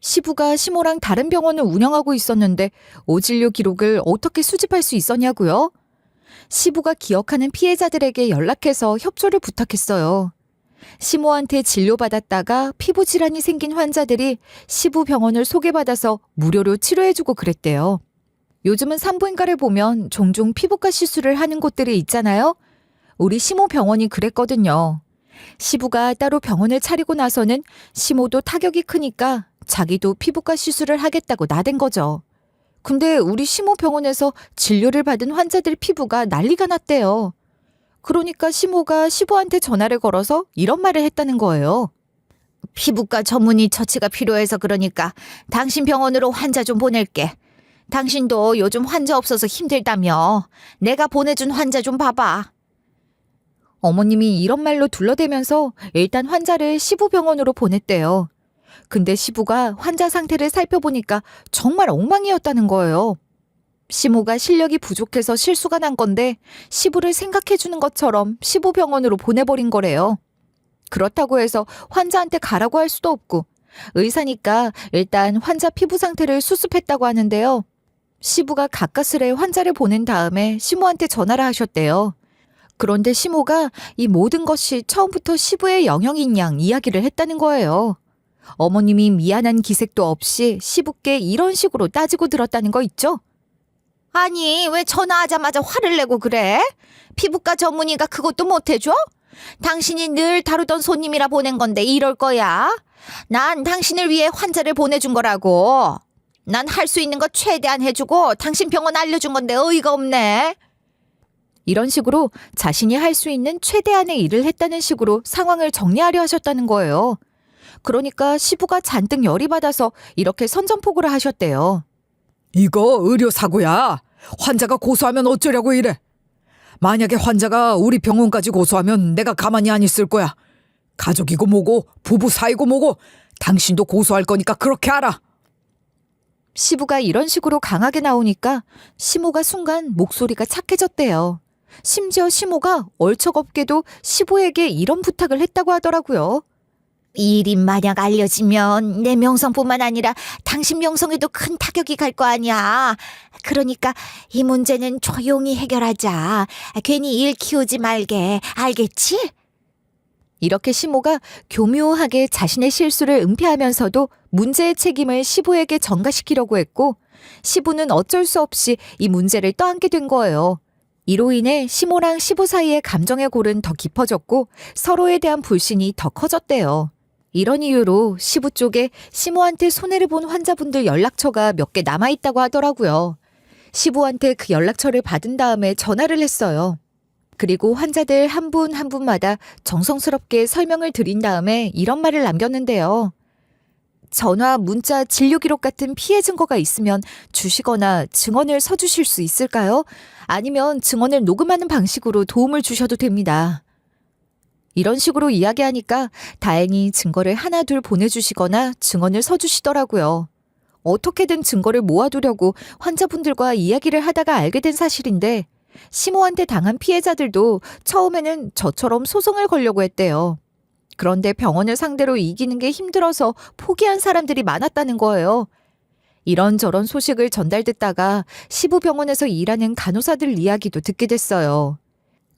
시부가 시모랑 다른 병원을 운영하고 있었는데 오진료 기록을 어떻게 수집할 수 있었냐고요? 시부가 기억하는 피해자들에게 연락해서 협조를 부탁했어요. 시모한테 진료받았다가 피부 질환이 생긴 환자들이 시부 병원을 소개받아서 무료로 치료해주고 그랬대요. 요즘은 산부인과를 보면 종종 피부과 시술을 하는 곳들이 있잖아요. 우리 시모 병원이 그랬거든요. 시부가 따로 병원을 차리고 나서는 시모도 타격이 크니까 자기도 피부과 시술을 하겠다고 나댄 거죠. 근데 우리 시모 병원에서 진료를 받은 환자들 피부가 난리가 났대요. 그러니까 시모가 시부한테 전화를 걸어서 이런 말을 했다는 거예요. 피부과 전문의 처치가 필요해서 그러니까 당신 병원으로 환자 좀 보낼게. 당신도 요즘 환자 없어서 힘들다며. 내가 보내준 환자 좀 봐봐. 어머님이 이런 말로 둘러대면서 일단 환자를 시부 병원으로 보냈대요. 근데 시부가 환자 상태를 살펴보니까 정말 엉망이었다는 거예요. 시모가 실력이 부족해서 실수가 난 건데 시부를 생각해주는 것처럼 시부병원으로 보내버린 거래요. 그렇다고 해서 환자한테 가라고 할 수도 없고 의사니까 일단 환자 피부 상태를 수습했다고 하는데요. 시부가 가까스레 환자를 보낸 다음에 시모한테 전화를 하셨대요. 그런데 시모가 이 모든 것이 처음부터 시부의 영향인 양 이야기를 했다는 거예요. 어머님이 미안한 기색도 없이 시부께 이런 식으로 따지고 들었다는 거 있죠? 아니, 왜 전화하자마자 화를 내고 그래? 피부과 전문의가 그것도 못 해줘? 당신이 늘 다루던 손님이라 보낸 건데 이럴 거야? 난 당신을 위해 환자를 보내준 거라고. 난 할 수 있는 거 최대한 해주고 당신 병원 알려준 건데 어이가 없네. 이런 식으로 자신이 할 수 있는 최대한의 일을 했다는 식으로 상황을 정리하려 하셨다는 거예요. 그러니까 시부가 잔뜩 열이 받아서 이렇게 선전포고를 하셨대요. 이거 의료사고야. 환자가 고소하면 어쩌려고 이래. 만약에 환자가 우리 병원까지 고소하면 내가 가만히 안 있을 거야. 가족이고 뭐고 부부 사이고 뭐고 당신도 고소할 거니까 그렇게 알아. 시부가 이런 식으로 강하게 나오니까 시모가 순간 목소리가 착해졌대요. 심지어 시모가 얼척없게도 시부에게 이런 부탁을 했다고 하더라고요. 이 일이 만약 알려지면 내 명성뿐만 아니라 당신 명성에도 큰 타격이 갈 거 아니야. 그러니까 이 문제는 조용히 해결하자. 괜히 일 키우지 말게. 알겠지? 이렇게 시모가 교묘하게 자신의 실수를 은폐하면서도 문제의 책임을 시부에게 전가시키려고 했고 시부는 어쩔 수 없이 이 문제를 떠안게 된 거예요. 이로 인해 시모랑 시부 사이의 감정의 골은 더 깊어졌고 서로에 대한 불신이 더 커졌대요. 이런 이유로 시부 쪽에 시모한테 손해를 본 환자분들 연락처가 몇 개 남아있다고 하더라고요. 시부한테 그 연락처를 받은 다음에 전화를 했어요. 그리고 환자들 한 분 한 분마다 정성스럽게 설명을 드린 다음에 이런 말을 남겼는데요. 전화, 문자, 진료 기록 같은 피해 증거가 있으면 주시거나 증언을 서주실 수 있을까요? 아니면 증언을 녹음하는 방식으로 도움을 주셔도 됩니다. 이런 식으로 이야기하니까 다행히 증거를 하나 둘 보내주시거나 증언을 서주시더라고요. 어떻게든 증거를 모아두려고 환자분들과 이야기를 하다가 알게 된 사실인데 시모한테 당한 피해자들도 처음에는 저처럼 소송을 걸려고 했대요. 그런데 병원을 상대로 이기는 게 힘들어서 포기한 사람들이 많았다는 거예요. 이런저런 소식을 전달듣다가 시부병원에서 일하는 간호사들 이야기도 듣게 됐어요.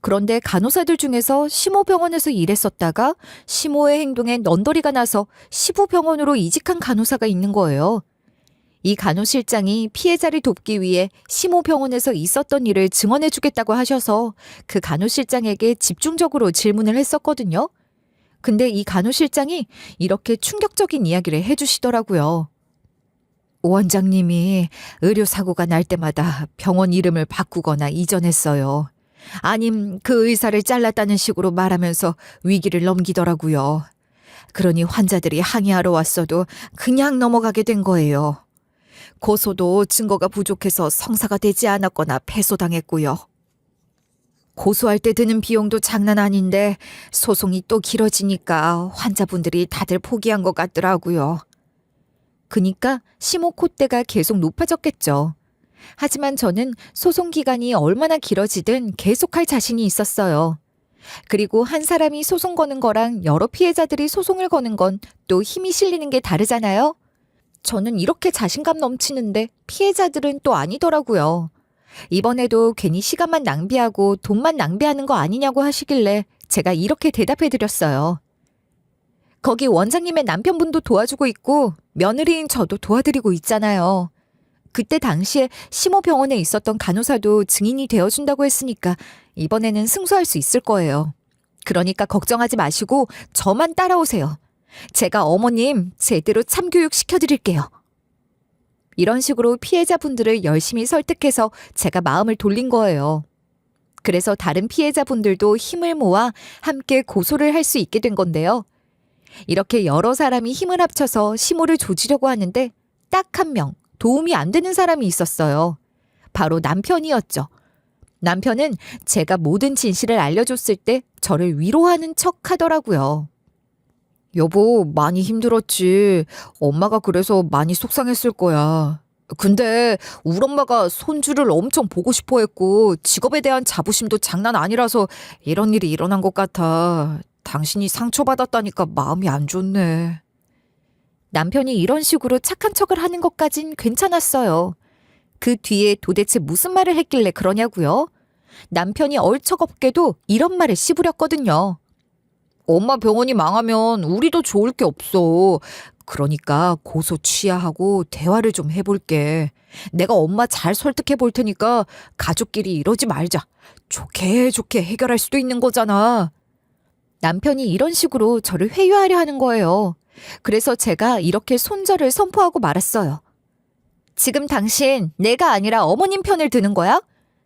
그런데 간호사들 중에서 시모병원에서 일했었다가 시모의 행동에 넌더리가 나서 시부병원으로 이직한 간호사가 있는 거예요. 이 간호실장이 피해자를 돕기 위해 시모병원에서 있었던 일을 증언해주겠다고 하셔서 그 간호실장에게 집중적으로 질문을 했었거든요. 근데 이 간호실장이 이렇게 충격적인 이야기를 해주시더라고요. 원장님이 의료사고가 날 때마다 병원 이름을 바꾸거나 이전했어요. 아님 그 의사를 잘랐다는 식으로 말하면서 위기를 넘기더라고요. 그러니 환자들이 항의하러 왔어도 그냥 넘어가게 된 거예요. 고소도 증거가 부족해서 성사가 되지 않았거나 패소당했고요. 고소할 때 드는 비용도 장난 아닌데 소송이 또 길어지니까 환자분들이 다들 포기한 것 같더라고요. 그니까 시모 콧대가 계속 높아졌겠죠. 하지만 저는 소송 기간이 얼마나 길어지든 계속할 자신이 있었어요. 그리고 한 사람이 소송 거는 거랑 여러 피해자들이 소송을 거는 건 또 힘이 실리는 게 다르잖아요. 저는 이렇게 자신감 넘치는데 피해자들은 또 아니더라고요. 이번에도 괜히 시간만 낭비하고 돈만 낭비하는 거 아니냐고 하시길래 제가 이렇게 대답해드렸어요. 거기 원장님의 남편분도 도와주고 있고 며느리인 저도 도와드리고 있잖아요. 그때 당시에 시모병원에 있었던 간호사도 증인이 되어준다고 했으니까 이번에는 승소할 수 있을 거예요. 그러니까 걱정하지 마시고 저만 따라오세요. 제가 어머님 제대로 참교육 시켜드릴게요. 이런 식으로 피해자분들을 열심히 설득해서 제가 마음을 돌린 거예요. 그래서 다른 피해자분들도 힘을 모아 함께 고소를 할 수 있게 된 건데요. 이렇게 여러 사람이 힘을 합쳐서 시모를 조지려고 하는데 딱 한 명 도움이 안 되는 사람이 있었어요. 바로 남편이었죠. 남편은 제가 모든 진실을 알려줬을 때 저를 위로하는 척 하더라고요. 여보, 많이 힘들었지. 엄마가 그래서 많이 속상했을 거야. 근데 우리 엄마가 손주를 엄청 보고 싶어 했고 직업에 대한 자부심도 장난 아니라서 이런 일이 일어난 것 같아. 당신이 상처받았다니까 마음이 안 좋네. 남편이 이런 식으로 착한 척을 하는 것까진 괜찮았어요. 그 뒤에 도대체 무슨 말을 했길래 그러냐고요? 남편이 얼척없게도 이런 말을 씹으렸거든요. 엄마 병원이 망하면 우리도 좋을 게 없어. 그러니까 고소 취하하고 대화를 좀 해볼게. 내가 엄마 잘 설득해 볼 테니까 가족끼리 이러지 말자. 좋게 좋게 해결할 수도 있는 거잖아. 남편이 이런 식으로 저를 회유하려 하는 거예요. 그래서 제가 이렇게 손절을 선포하고 말았어요. 지금 당신 내가 아니라 어머님 편을 드는 거야?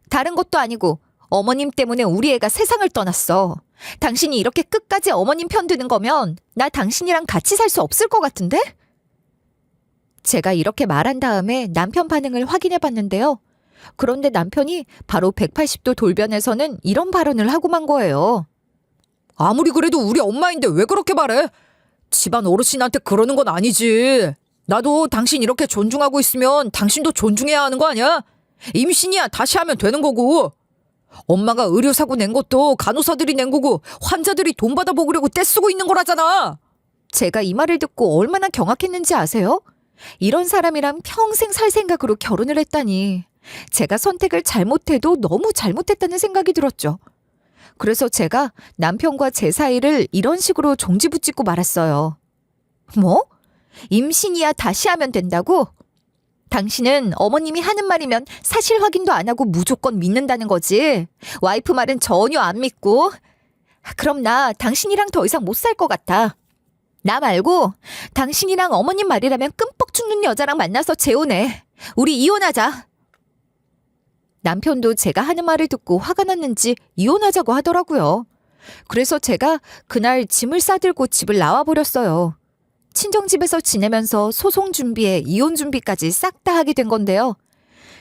다른 것도 아니고 어머님 때문에 우리 애가 세상을 떠났어. 당신이 이렇게 끝까지 어머님 편 드는 거면 나 당신이랑 같이 살 수 없을 것 같은데? 제가 이렇게 말한 다음에 남편 반응을 확인해 봤는데요. 그런데 남편이 바로 180도 돌변해서는 이런 발언을 하고 만 거예요. 아무리 그래도 우리 엄마인데 왜 그렇게 말해? 집안 어르신한테 그러는 건 아니지. 나도 당신 이렇게 존중하고 있으면 당신도 존중해야 하는 거 아니야? 임신이야 다시 하면 되는 거고. 엄마가 의료사고 낸 것도 간호사들이 낸 거고 환자들이 돈 받아먹으려고 떼쓰고 있는 거라잖아. 제가 이 말을 듣고 얼마나 경악했는지 아세요? 이런 사람이랑 평생 살 생각으로 결혼을 했다니. 제가 선택을 잘못해도 너무 잘못했다는 생각이 들었죠. 그래서 제가 남편과 제 사이를 이런 식으로 종지부찍고 말았어요. 뭐? 임신이야 다시 하면 된다고? 당신은 어머님이 하는 말이면 사실 확인도 안 하고 무조건 믿는다는 거지. 와이프 말은 전혀 안 믿고. 그럼 나 당신이랑 더 이상 못 살 것 같아. 나 말고 당신이랑 어머님 말이라면 끔뻑 죽는 여자랑 만나서 재혼해. 우리 이혼하자. 남편도 제가 하는 말을 듣고 화가 났는지 이혼하자고 하더라고요. 그래서 제가 그날 짐을 싸들고 집을 나와버렸어요. 친정집에서 지내면서 소송 준비에 이혼 준비까지 싹 다 하게 된 건데요.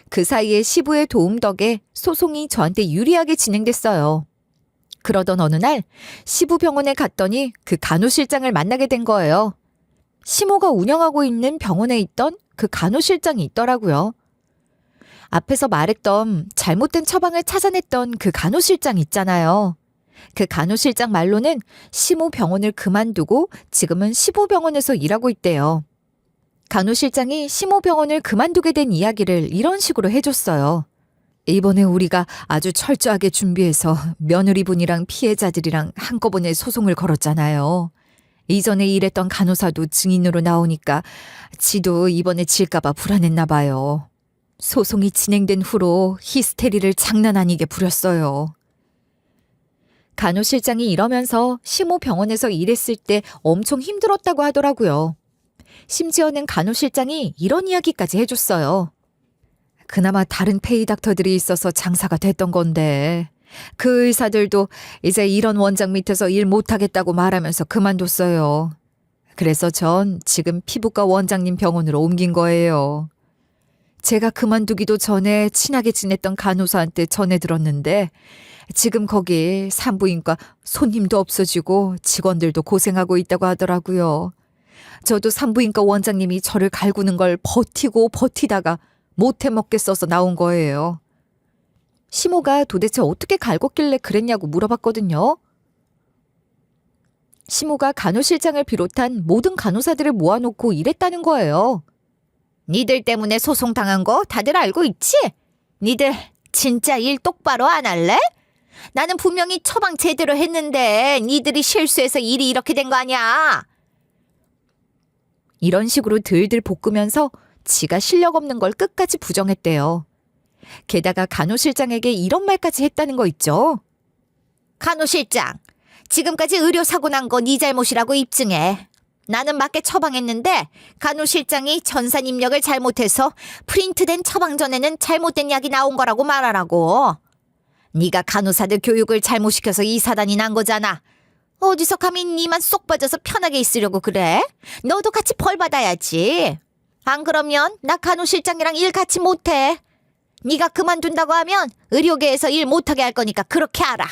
그 사이에 시부의 도움 덕에 소송이 저한테 유리하게 진행됐어요. 그러던 어느 날 시부 병원에 갔더니 그 간호실장을 만나게 된 거예요. 시모가 운영하고 있는 병원에 있던 그 간호실장이 있더라고요. 앞에서 말했던 잘못된 처방을 찾아냈던 그 간호실장 있잖아요. 그 간호실장 말로는 시모 병원을 그만두고 지금은 시부병원에서 일하고 있대요. 간호실장이 시모 병원을 그만두게 된 이야기를 이런 식으로 해줬어요. 이번에 우리가 아주 철저하게 준비해서 며느리분이랑 피해자들이랑 한꺼번에 소송을 걸었잖아요. 이전에 일했던 간호사도 증인으로 나오니까 지도 이번에 질까봐 불안했나 봐요. 소송이 진행된 후로 히스테리를 장난 아니게 부렸어요. 간호실장이 이러면서 시모 병원에서 일했을 때 엄청 힘들었다고 하더라고요. 심지어는 간호실장이 이런 이야기까지 해줬어요. 그나마 다른 페이 닥터들이 있어서 장사가 됐던 건데 그 의사들도 이제 이런 원장 밑에서 일 못하겠다고 말하면서 그만뒀어요. 그래서 전 지금 피부과 원장님 병원으로 옮긴 거예요. 제가 그만두기도 전에 친하게 지냈던 간호사한테 전해 들었는데 지금 거기 산부인과 손님도 없어지고 직원들도 고생하고 있다고 하더라고요. 저도 산부인과 원장님이 저를 갈구는 걸 버티고 버티다가 못해 먹겠어서 나온 거예요. 시모가 도대체 어떻게 갈궜길래 그랬냐고 물어봤거든요. 시모가 간호실장을 비롯한 모든 간호사들을 모아놓고 일했다는 거예요. 니들 때문에 소송 당한 거 다들 알고 있지? 니들 진짜 일 똑바로 안 할래? 나는 분명히 처방 제대로 했는데 니들이 실수해서 일이 이렇게 된 거 아니야? 이런 식으로 들들 볶으면서 지가 실력 없는 걸 끝까지 부정했대요. 게다가 간호실장에게 이런 말까지 했다는 거 있죠. 간호실장, 지금까지 의료사고 난 거 네 잘못이라고 입증해. 나는 맞게 처방했는데 간호실장이 전산 입력을 잘못해서 프린트된 처방전에는 잘못된 약이 나온 거라고 말하라고. 네가 간호사들 교육을 잘못시켜서 이 사단이 난 거잖아. 어디서 감히 니만 쏙 빠져서 편하게 있으려고 그래? 너도 같이 벌 받아야지. 안 그러면 나 간호실장이랑 일 같이 못해. 네가 그만둔다고 하면 의료계에서 일 못하게 할 거니까 그렇게 알아.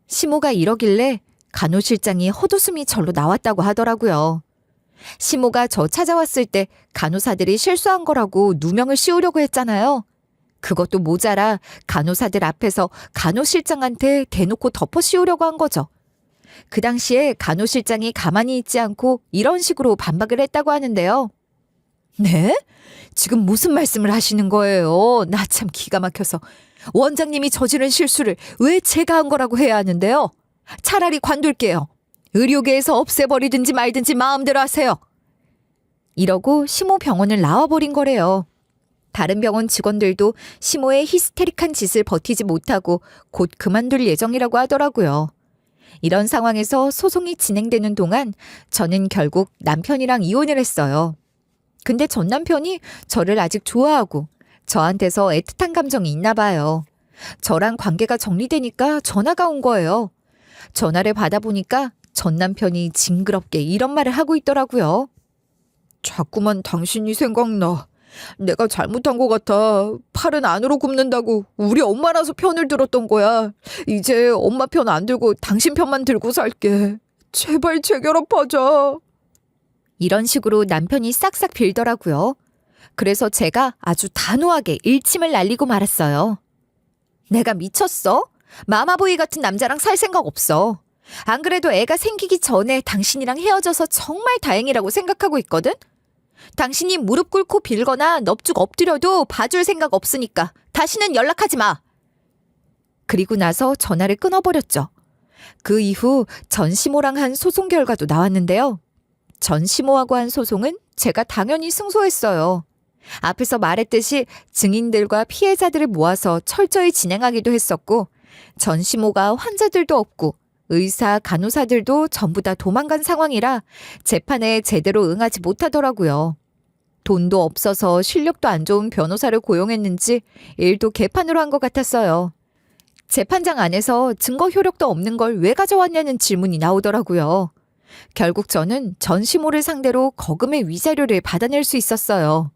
시모가 이러길래 간호실장이 헛웃음이 절로 나왔다고 하더라고요. 시모가 저 찾아왔을 때 간호사들이 실수한 거라고 누명을 씌우려고 했잖아요. 그것도 모자라 간호사들 앞에서 간호실장한테 대놓고 덮어 씌우려고 한 거죠. 그 당시에 간호실장이 가만히 있지 않고 이런 식으로 반박을 했다고 하는데요. 네? 지금 무슨 말씀을 하시는 거예요? 나 참 기가 막혀서. 원장님이 저지른 실수를 왜 제가 한 거라고 해야 하는데요? 차라리 관둘게요. 의료계에서 없애버리든지 말든지 마음대로 하세요. 이러고 시모 병원을 나와버린 거래요. 다른 병원 직원들도 시모의 히스테릭한 짓을 버티지 못하고 곧 그만둘 예정이라고 하더라고요. 이런 상황에서 소송이 진행되는 동안 저는 결국 남편이랑 이혼을 했어요. 근데 전 남편이 저를 아직 좋아하고 저한테서 애틋한 감정이 있나 봐요. 저랑 관계가 정리되니까 전화가 온 거예요. 전화를 받아보니까 전 남편이 징그럽게 이런 말을 하고 있더라고요. 자꾸만 당신이 생각나. 내가 잘못한 것 같아. 팔은 안으로 굽는다고 우리 엄마라서 편을 들었던 거야. 이제 엄마 편 안 들고 당신 편만 들고 살게. 제발 재결합하자. 이런 식으로 남편이 싹싹 빌더라고요. 그래서 제가 아주 단호하게 일침을 날리고 말았어요. 내가 미쳤어? 마마보이 같은 남자랑 살 생각 없어. 안 그래도 애가 생기기 전에 당신이랑 헤어져서 정말 다행이라고 생각하고 있거든? 당신이 무릎 꿇고 빌거나 넙죽 엎드려도 봐줄 생각 없으니까 다시는 연락하지 마. 그리고 나서 전화를 끊어버렸죠. 그 이후 전시모랑 한 소송 결과도 나왔는데요. 전시모하고 한 소송은 제가 당연히 승소했어요. 앞에서 말했듯이 증인들과 피해자들을 모아서 철저히 진행하기도 했었고 전시모가 환자들도 없고 의사, 간호사들도 전부 다 도망간 상황이라 재판에 제대로 응하지 못하더라고요. 돈도 없어서 실력도 안 좋은 변호사를 고용했는지 일도 개판으로 한 것 같았어요. 재판장 안에서 증거 효력도 없는 걸 왜 가져왔냐는 질문이 나오더라고요. 결국 저는 전시모를 상대로 거금의 위자료를 받아낼 수 있었어요.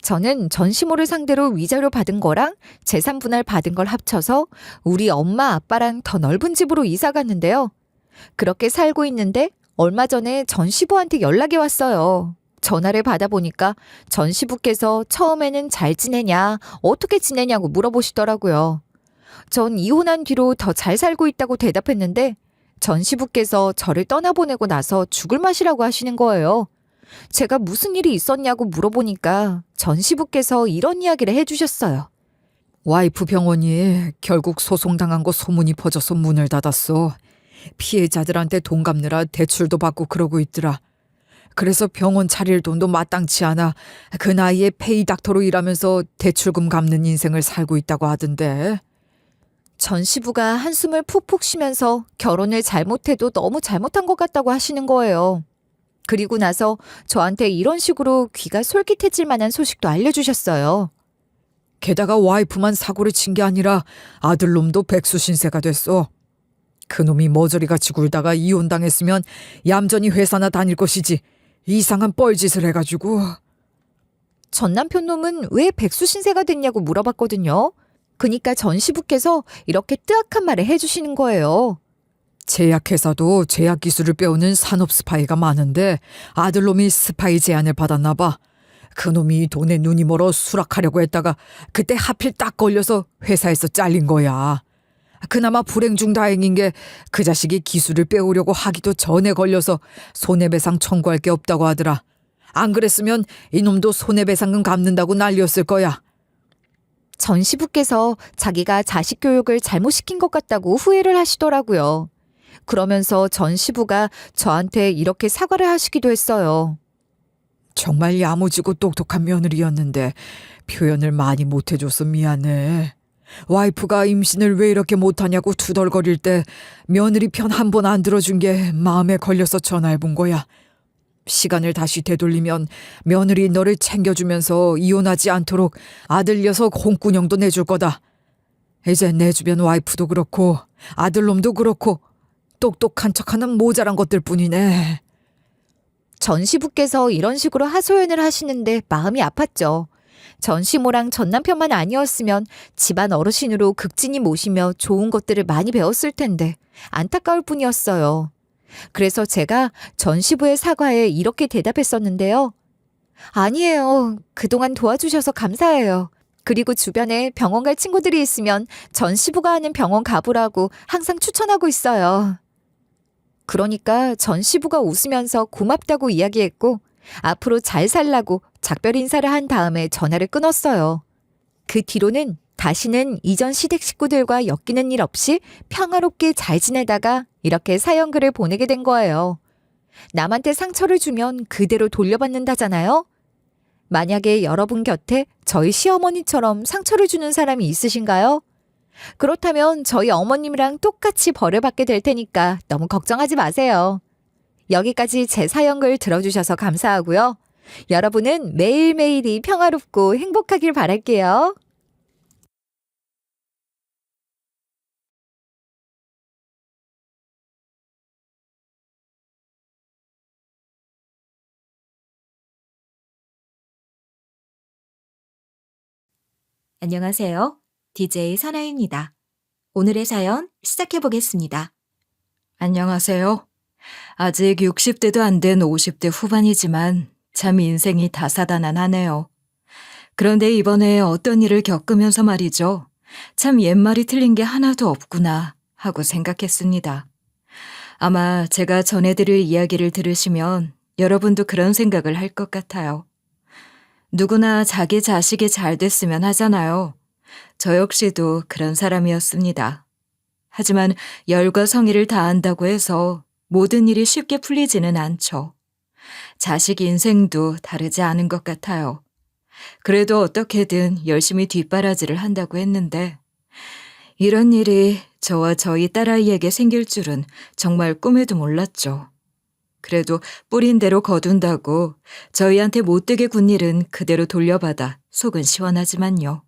저는 전시모를 상대로 위자료 받은 거랑 재산 분할 받은 걸 합쳐서 우리 엄마 아빠랑 더 넓은 집으로 이사 갔는데요. 그렇게 살고 있는데 얼마 전에 전시부한테 연락이 왔어요. 전화를 받아보니까 전시부께서 처음에는 잘 지내냐, 어떻게 지내냐고 물어보시더라고요. 전 이혼한 뒤로 더 잘 살고 있다고 대답했는데 전시부께서 저를 떠나보내고 나서 죽을 맛이라고 하시는 거예요. 제가 무슨 일이 있었냐고 물어보니까 전시부께서 이런 이야기를 해주셨어요. 와이프 병원이 결국 소송당한 거 소문이 퍼져서 문을 닫았어. 피해자들한테 돈 갚느라 대출도 받고 그러고 있더라. 그래서 병원 차릴 돈도 마땅치 않아 그 나이에 페이닥터로 일하면서 대출금 갚는 인생을 살고 있다고 하던데. 전시부가 한숨을 푹푹 쉬면서 결혼을 잘못해도 너무 잘못한 것 같다고 하시는 거예요. 그리고 나서 저한테 이런 식으로 귀가 솔깃해질 만한 소식도 알려주셨어요. 게다가 와이프만 사고를 친 게 아니라 아들놈도 백수신세가 됐어. 그놈이 머저리같이 굴다가 이혼당했으면 얌전히 회사나 다닐 것이지 이상한 뻘짓을 해가지고. 전 남편 놈은 왜 백수신세가 됐냐고 물어봤거든요. 그니까 전시부께서 이렇게 뜨악한 말을 해주시는 거예요. 제약회사도 제약 기술을 빼오는 산업 스파이가 많은데 아들놈이 스파이 제안을 받았나 봐. 그놈이 돈에 눈이 멀어 수락하려고 했다가 그때 하필 딱 걸려서 회사에서 잘린 거야. 그나마 불행 중 다행인 게 그 자식이 기술을 빼오려고 하기도 전에 걸려서 손해배상 청구할 게 없다고 하더라. 안 그랬으면 이놈도 손해배상금 갚는다고 난리였을 거야. 전시부께서 자기가 자식 교육을 잘못 시킨 것 같다고 후회를 하시더라고요. 그러면서 전시부가 저한테 이렇게 사과를 하시기도 했어요. 정말 야무지고 똑똑한 며느리였는데 표현을 많이 못해줘서 미안해. 와이프가 임신을 왜 이렇게 못하냐고 투덜거릴 때 며느리 편 한 번 안 들어준 게 마음에 걸려서 전화해본 거야. 시간을 다시 되돌리면 며느리 너를 챙겨주면서 이혼하지 않도록 아들 녀석 홍군형도 내줄 거다. 이제 내 주변 와이프도 그렇고 아들놈도 그렇고 똑똑한 척하는 모자란 것들 뿐이네. 전시부께서 이런 식으로 하소연을 하시는데 마음이 아팠죠. 전시모랑 전 남편만 아니었으면 집안 어르신으로 극진히 모시며 좋은 것들을 많이 배웠을 텐데 안타까울 뿐이었어요. 그래서 제가 전시부의 사과에 이렇게 대답했었는데요. 아니에요. 그동안 도와주셔서 감사해요. 그리고 주변에 병원 갈 친구들이 있으면 전시부가 하는 병원 가보라고 항상 추천하고 있어요. 그러니까 전시부가 웃으면서 고맙다고 이야기했고 앞으로 잘 살라고 작별 인사를 한 다음에 전화를 끊었어요. 그 뒤로는 다시는 이전 시댁 식구들과 엮이는 일 없이 평화롭게 잘 지내다가 이렇게 사연글을 보내게 된 거예요. 남한테 상처를 주면 그대로 돌려받는다잖아요? 만약에 여러분 곁에 저희 시어머니처럼 상처를 주는 사람이 있으신가요? 그렇다면 저희 어머님이랑 똑같이 벌을 받게 될 테니까 너무 걱정하지 마세요. 여기까지 제 사연글 들어주셔서 감사하고요. 여러분은 매일매일이 평화롭고 행복하길 바랄게요. 안녕하세요. DJ 선아입니다. 오늘의 사연 시작해 보겠습니다. 안녕하세요. 아직 60대도 안 된 50대 후반이지만 참 인생이 다사다난하네요. 그런데 이번에 어떤 일을 겪으면서 말이죠. 참 옛말이 틀린 게 하나도 없구나 하고 생각했습니다. 아마 제가 전해드릴 이야기를 들으시면 여러분도 그런 생각을 할 것 같아요. 누구나 자기 자식이 잘 됐으면 하잖아요. 저 역시도 그런 사람이었습니다. 하지만 열과 성의를 다한다고 해서 모든 일이 쉽게 풀리지는 않죠. 자식 인생도 다르지 않은 것 같아요. 그래도 어떻게든 열심히 뒷바라지를 한다고 했는데 이런 일이 저와 저희 딸아이에게 생길 줄은 정말 꿈에도 몰랐죠. 그래도 뿌린 대로 거둔다고 저희한테 못되게 군 일은 그대로 돌려받아 속은 시원하지만요.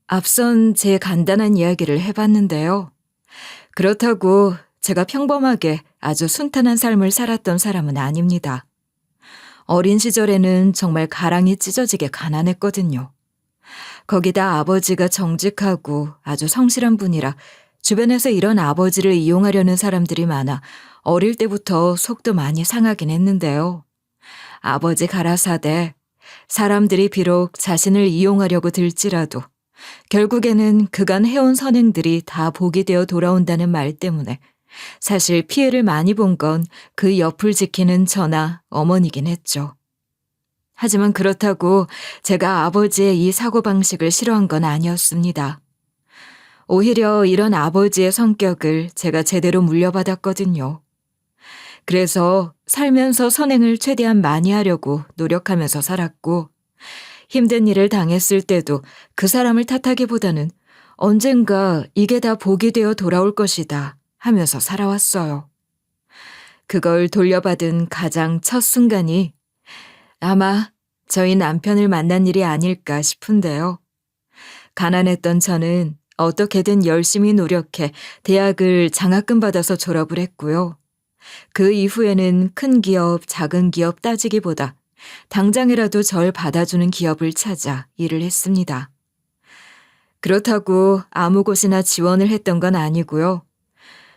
앞선 제 간단한 이야기를 해봤는데요. 그렇다고 제가 평범하게 아주 순탄한 삶을 살았던 사람은 아닙니다. 어린 시절에는 정말 가랑이 찢어지게 가난했거든요. 거기다 아버지가 정직하고 아주 성실한 분이라 주변에서 이런 아버지를 이용하려는 사람들이 많아 어릴 때부터 속도 많이 상하긴 했는데요. 아버지 가라사대 사람들이 비록 자신을 이용하려고 들지라도 결국에는 그간 해온 선행들이 다 복이 되어 돌아온다는 말 때문에 사실 피해를 많이 본 건 그 옆을 지키는 저나 어머니긴 했죠. 하지만 그렇다고 제가 아버지의 이 사고방식을 싫어한 건 아니었습니다. 오히려 이런 아버지의 성격을 제가 제대로 물려받았거든요. 그래서 살면서 선행을 최대한 많이 하려고 노력하면서 살았고 힘든 일을 당했을 때도 그 사람을 탓하기보다는 언젠가 이게 다 복이 되어 돌아올 것이다 하면서 살아왔어요. 그걸 돌려받은 가장 첫 순간이 아마 저희 남편을 만난 일이 아닐까 싶은데요. 가난했던 저는 어떻게든 열심히 노력해 대학을 장학금 받아서 졸업을 했고요. 그 이후에는 큰 기업, 작은 기업 따지기보다 당장이라도 절 받아주는 기업을 찾아 일을 했습니다. 그렇다고 아무 곳이나 지원을 했던 건 아니고요.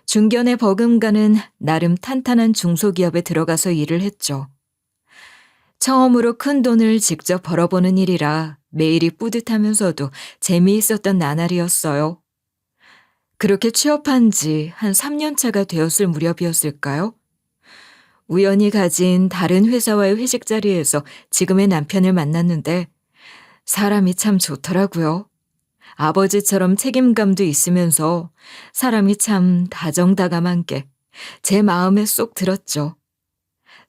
중견에 버금가는 나름 탄탄한 중소기업에 들어가서 일을 했죠. 처음으로 큰 돈을 직접 벌어보는 일이라 매일이 뿌듯하면서도 재미있었던 나날이었어요. 그렇게 취업한 지 한 3년 차가 되었을 무렵이었을까요? 우연히 가진 다른 회사와의 회식 자리에서 지금의 남편을 만났는데 사람이 참 좋더라고요. 아버지처럼 책임감도 있으면서 사람이 참 다정다감한 게 제 마음에 쏙 들었죠.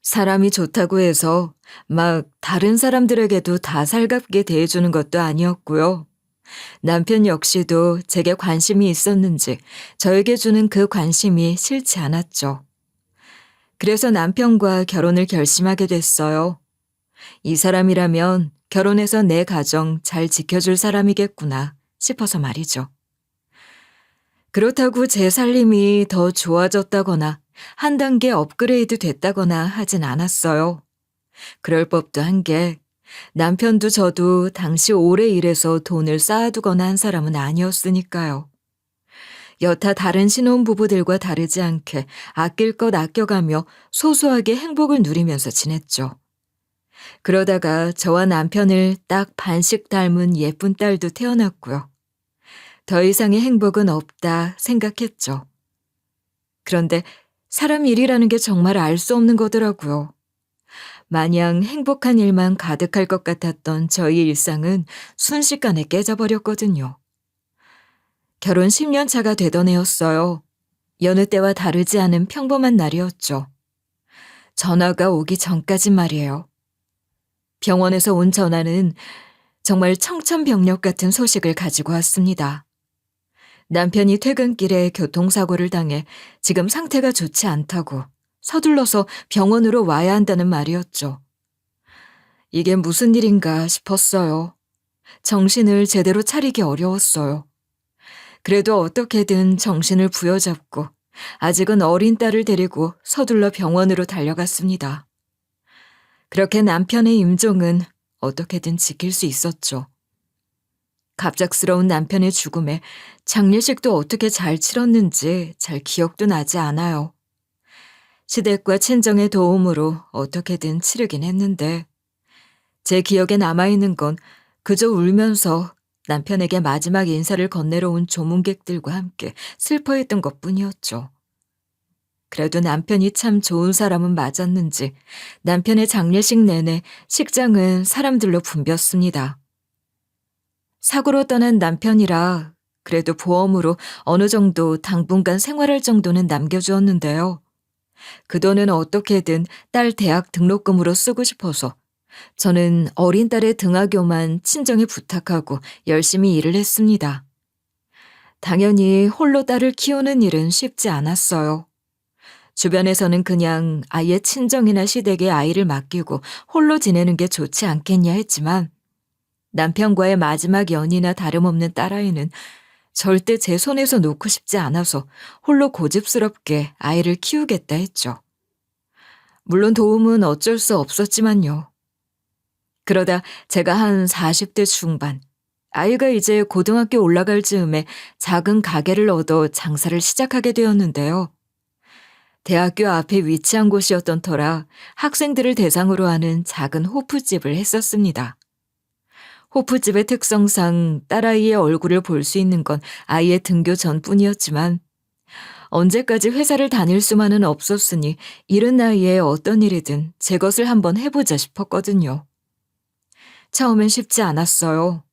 사람이 좋다고 해서 막 다른 사람들에게도 다 살갑게 대해주는 것도 아니었고요. 남편 역시도 제게 관심이 있었는지 저에게 주는 그 관심이 싫지 않았죠. 그래서 남편과 결혼을 결심하게 됐어요. 이 사람이라면 결혼해서 내 가정 잘 지켜줄 사람이겠구나 싶어서 말이죠. 그렇다고 제 살림이 더 좋아졌다거나 한 단계 업그레이드 됐다거나 하진 않았어요. 그럴 법도 한 게 남편도 저도 당시 오래 일해서 돈을 쌓아두거나 한 사람은 아니었으니까요. 여타 다른 신혼부부들과 다르지 않게 아낄 것 아껴가며 소소하게 행복을 누리면서 지냈죠. 그러다가 저와 남편을 딱 반씩 닮은 예쁜 딸도 태어났고요. 더 이상의 행복은 없다 생각했죠. 그런데 사람 일이라는 게 정말 알 수 없는 거더라고요. 마냥 행복한 일만 가득할 것 같았던 저희 일상은 순식간에 깨져버렸거든요. 결혼 10년 차가 되던 해였어요. 여느 때와 다르지 않은 평범한 날이었죠. 전화가 오기 전까진 말이에요. 병원에서 온 전화는 정말 청천벽력 같은 소식을 가지고 왔습니다. 남편이 퇴근길에 교통사고를 당해 지금 상태가 좋지 않다고 서둘러서 병원으로 와야 한다는 말이었죠. 이게 무슨 일인가 싶었어요. 정신을 제대로 차리기 어려웠어요. 그래도 어떻게든 정신을 부여잡고 아직은 어린 딸을 데리고 서둘러 병원으로 달려갔습니다. 그렇게 남편의 임종은 어떻게든 지킬 수 있었죠. 갑작스러운 남편의 죽음에 장례식도 어떻게 잘 치렀는지 잘 기억도 나지 않아요. 시댁과 친정의 도움으로 어떻게든 치르긴 했는데 제 기억에 남아있는 건 그저 울면서 남편에게 마지막 인사를 건네러 온 조문객들과 함께 슬퍼했던 것뿐이었죠. 그래도 남편이 참 좋은 사람은 맞았는지 남편의 장례식 내내 식장은 사람들로 붐볐습니다. 사고로 떠난 남편이라 그래도 보험으로 어느 정도 당분간 생활할 정도는 남겨주었는데요. 그 돈은 어떻게든 딸 대학 등록금으로 쓰고 싶어서 저는 어린 딸의 등하교만 친정에 부탁하고 열심히 일을 했습니다. 당연히 홀로 딸을 키우는 일은 쉽지 않았어요. 주변에서는 그냥 아예 친정이나 시댁에 아이를 맡기고 홀로 지내는 게 좋지 않겠냐 했지만 남편과의 마지막 연이나 다름없는 딸아이는 절대 제 손에서 놓고 싶지 않아서 홀로 고집스럽게 아이를 키우겠다 했죠. 물론 도움은 어쩔 수 없었지만요. 그러다 제가 한 40대 중반, 아이가 이제 고등학교 올라갈 즈음에 작은 가게를 얻어 장사를 시작하게 되었는데요. 대학교 앞에 위치한 곳이었던 터라 학생들을 대상으로 하는 작은 호프집을 했었습니다. 호프집의 특성상 딸아이의 얼굴을 볼 수 있는 건 아이의 등교 전뿐이었지만 언제까지 회사를 다닐 수만은 없었으니 이른 나이에 어떤 일이든 제 것을 한번 해보자 싶었거든요. 처음엔 쉽지 않았어요.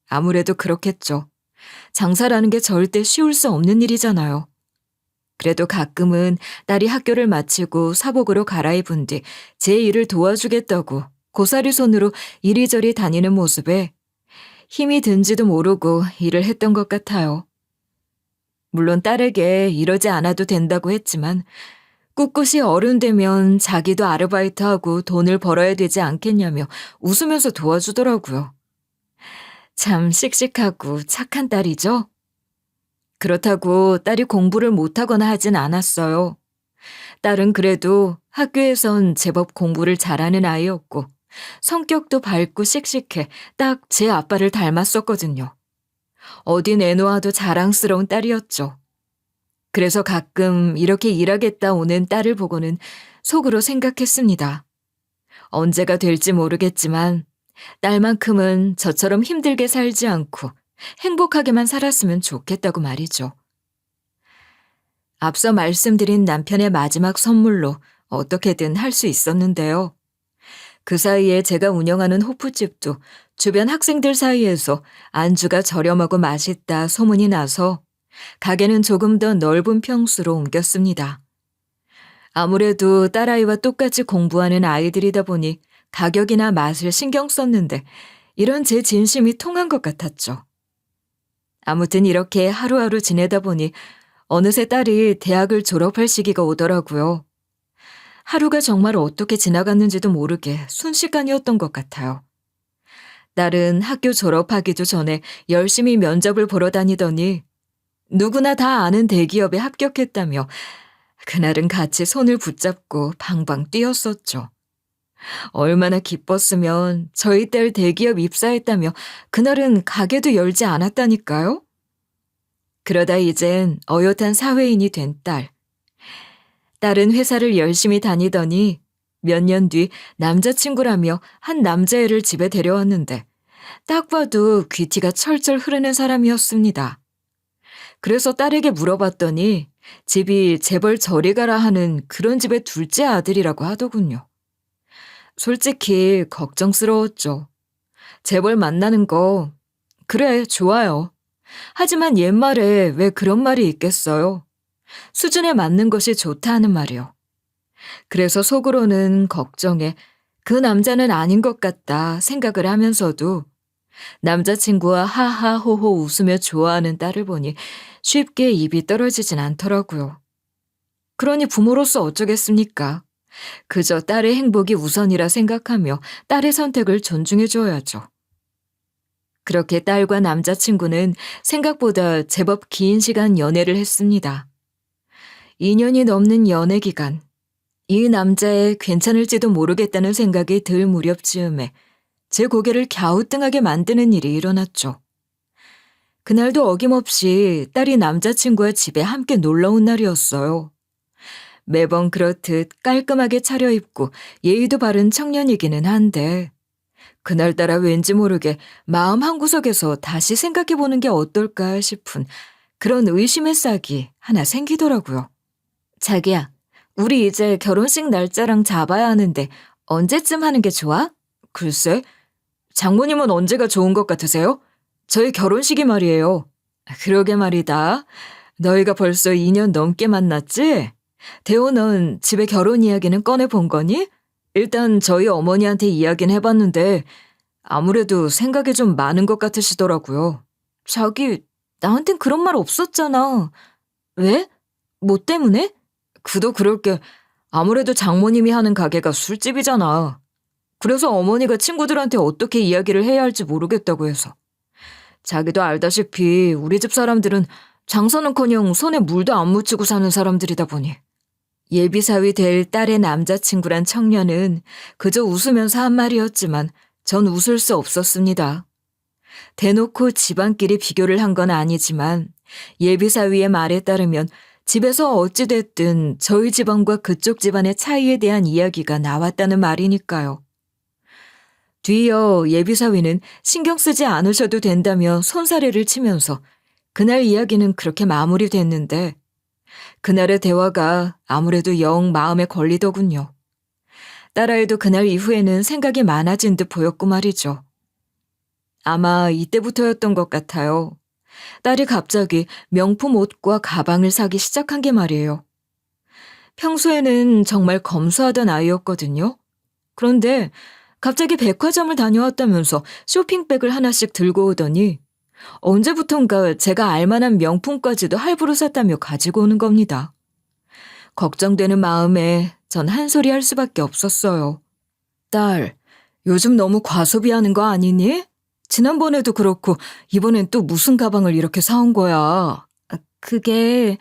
아무래도 그렇겠죠. 장사라는 게 절대 쉬울 수 없는 일이잖아요. 그래도 가끔은 딸이 학교를 마치고 사복으로 갈아입은 뒤 제 일을 도와주겠다고 고사리 손으로 이리저리 다니는 모습에 힘이 든지도 모르고 일을 했던 것 같아요. 물론 딸에게 이러지 않아도 된다고 했지만 꿋꿋이 어른 되면 자기도 아르바이트하고 돈을 벌어야 되지 않겠냐며 웃으면서 도와주더라고요. 참 씩씩하고 착한 딸이죠? 그렇다고 딸이 공부를 못하거나 하진 않았어요. 딸은 그래도 학교에선 제법 공부를 잘하는 아이였고 성격도 밝고 씩씩해 딱 제 아빠를 닮았었거든요. 어디 내놓아도 자랑스러운 딸이었죠. 그래서 가끔 이렇게 일하겠다 오는 딸을 보고는 속으로 생각했습니다. 언제가 될지 모르겠지만 딸만큼은 저처럼 힘들게 살지 않고 행복하게만 살았으면 좋겠다고 말이죠. 앞서 말씀드린 남편의 마지막 선물로 어떻게든 할 수 있었는데요. 그 사이에 제가 운영하는 호프집도 주변 학생들 사이에서 안주가 저렴하고 맛있다 소문이 나서 가게는 조금 더 넓은 평수로 옮겼습니다. 아무래도 딸아이와 똑같이 공부하는 아이들이다 보니 가격이나 맛을 신경 썼는데 이런 제 진심이 통한 것 같았죠. 아무튼 이렇게 하루하루 지내다 보니 어느새 딸이 대학을 졸업할 시기가 오더라고요. 하루가 정말 어떻게 지나갔는지도 모르게 순식간이었던 것 같아요. 딸은 학교 졸업하기도 전에 열심히 면접을 보러 다니더니 누구나 다 아는 대기업에 합격했다며 그날은 같이 손을 붙잡고 방방 뛰었었죠. 얼마나 기뻤으면 저희 딸 대기업 입사했다며 그날은 가게도 열지 않았다니까요. 그러다 이젠 어엿한 사회인이 된 딸. 딸은 회사를 열심히 다니더니 몇 년 뒤 남자친구라며 한 남자애를 집에 데려왔는데 딱 봐도 귀티가 철철 흐르는 사람이었습니다. 그래서 딸에게 물어봤더니 집이 재벌 저리 가라 하는 그런 집의 둘째 아들이라고 하더군요. 솔직히 걱정스러웠죠. 재벌 만나는 거 그래 좋아요. 하지만 옛말에 왜 그런 말이 있겠어요. 수준에 맞는 것이 좋다 하는 말이요. 그래서 속으로는 걱정에 그 남자는 아닌 것 같다 생각을 하면서도 남자친구와 하하호호 웃으며 좋아하는 딸을 보니 쉽게 입이 떨어지진 않더라고요. 그러니 부모로서 어쩌겠습니까? 그저 딸의 행복이 우선이라 생각하며 딸의 선택을 존중해줘야죠. 그렇게 딸과 남자친구는 생각보다 제법 긴 시간 연애를 했습니다. 2년이 넘는 연애 기간, 이 남자애 괜찮을지도 모르겠다는 생각이 들 무렵쯤에 제 고개를 갸우뚱하게 만드는 일이 일어났죠. 그날도 어김없이 딸이 남자친구와 집에 함께 놀러 온 날이었어요. 매번 그렇듯 깔끔하게 차려입고 예의도 바른 청년이기는 한데 그날따라 왠지 모르게 마음 한구석에서 다시 생각해보는 게 어떨까 싶은 그런 의심의 싹이 하나 생기더라고요. 자기야, 우리 이제 결혼식 날짜랑 잡아야 하는데 언제쯤 하는 게 좋아? 글쎄, 장모님은 언제가 좋은 것 같으세요? 저희 결혼식이 말이에요. 그러게 말이다. 너희가 벌써 2년 넘게 만났지? 대호 넌 집에 결혼 이야기는 꺼내본 거니? 일단 저희 어머니한테 이야기는 해봤는데 아무래도 생각이 좀 많은 것 같으시더라고요. 자기, 나한텐 그런 말 없었잖아. 왜? 뭐 때문에? 그도 그럴 게 아무래도 장모님이 하는 가게가 술집이잖아. 그래서 어머니가 친구들한테 어떻게 이야기를 해야 할지 모르겠다고 해서. 자기도 알다시피 우리 집 사람들은 장사는커녕 손에 물도 안 묻히고 사는 사람들이다 보니. 예비사위 될 딸의 남자친구란 청년은 그저 웃으면서 한 말이었지만 전 웃을 수 없었습니다. 대놓고 집안끼리 비교를 한 건 아니지만 예비사위의 말에 따르면 집에서 어찌됐든 저희 집안과 그쪽 집안의 차이에 대한 이야기가 나왔다는 말이니까요. 뒤이어 예비사위는 신경 쓰지 않으셔도 된다며 손사래를 치면서 그날 이야기는 그렇게 마무리됐는데 그날의 대화가 아무래도 영 마음에 걸리더군요. 딸아이도 그날 이후에는 생각이 많아진 듯 보였고 말이죠. 아마 이때부터였던 것 같아요. 딸이 갑자기 명품 옷과 가방을 사기 시작한 게 말이에요. 평소에는 정말 검소하던 아이였거든요. 그런데 갑자기 백화점을 다녀왔다면서 쇼핑백을 하나씩 들고 오더니 언제부턴가 제가 알만한 명품까지도 할부로 샀다며 가지고 오는 겁니다. 걱정되는 마음에 전 한 소리 할 수밖에 없었어요. 딸, 요즘 너무 과소비하는 거 아니니? 지난번에도 그렇고 이번엔 또 무슨 가방을 이렇게 사온 거야? 그게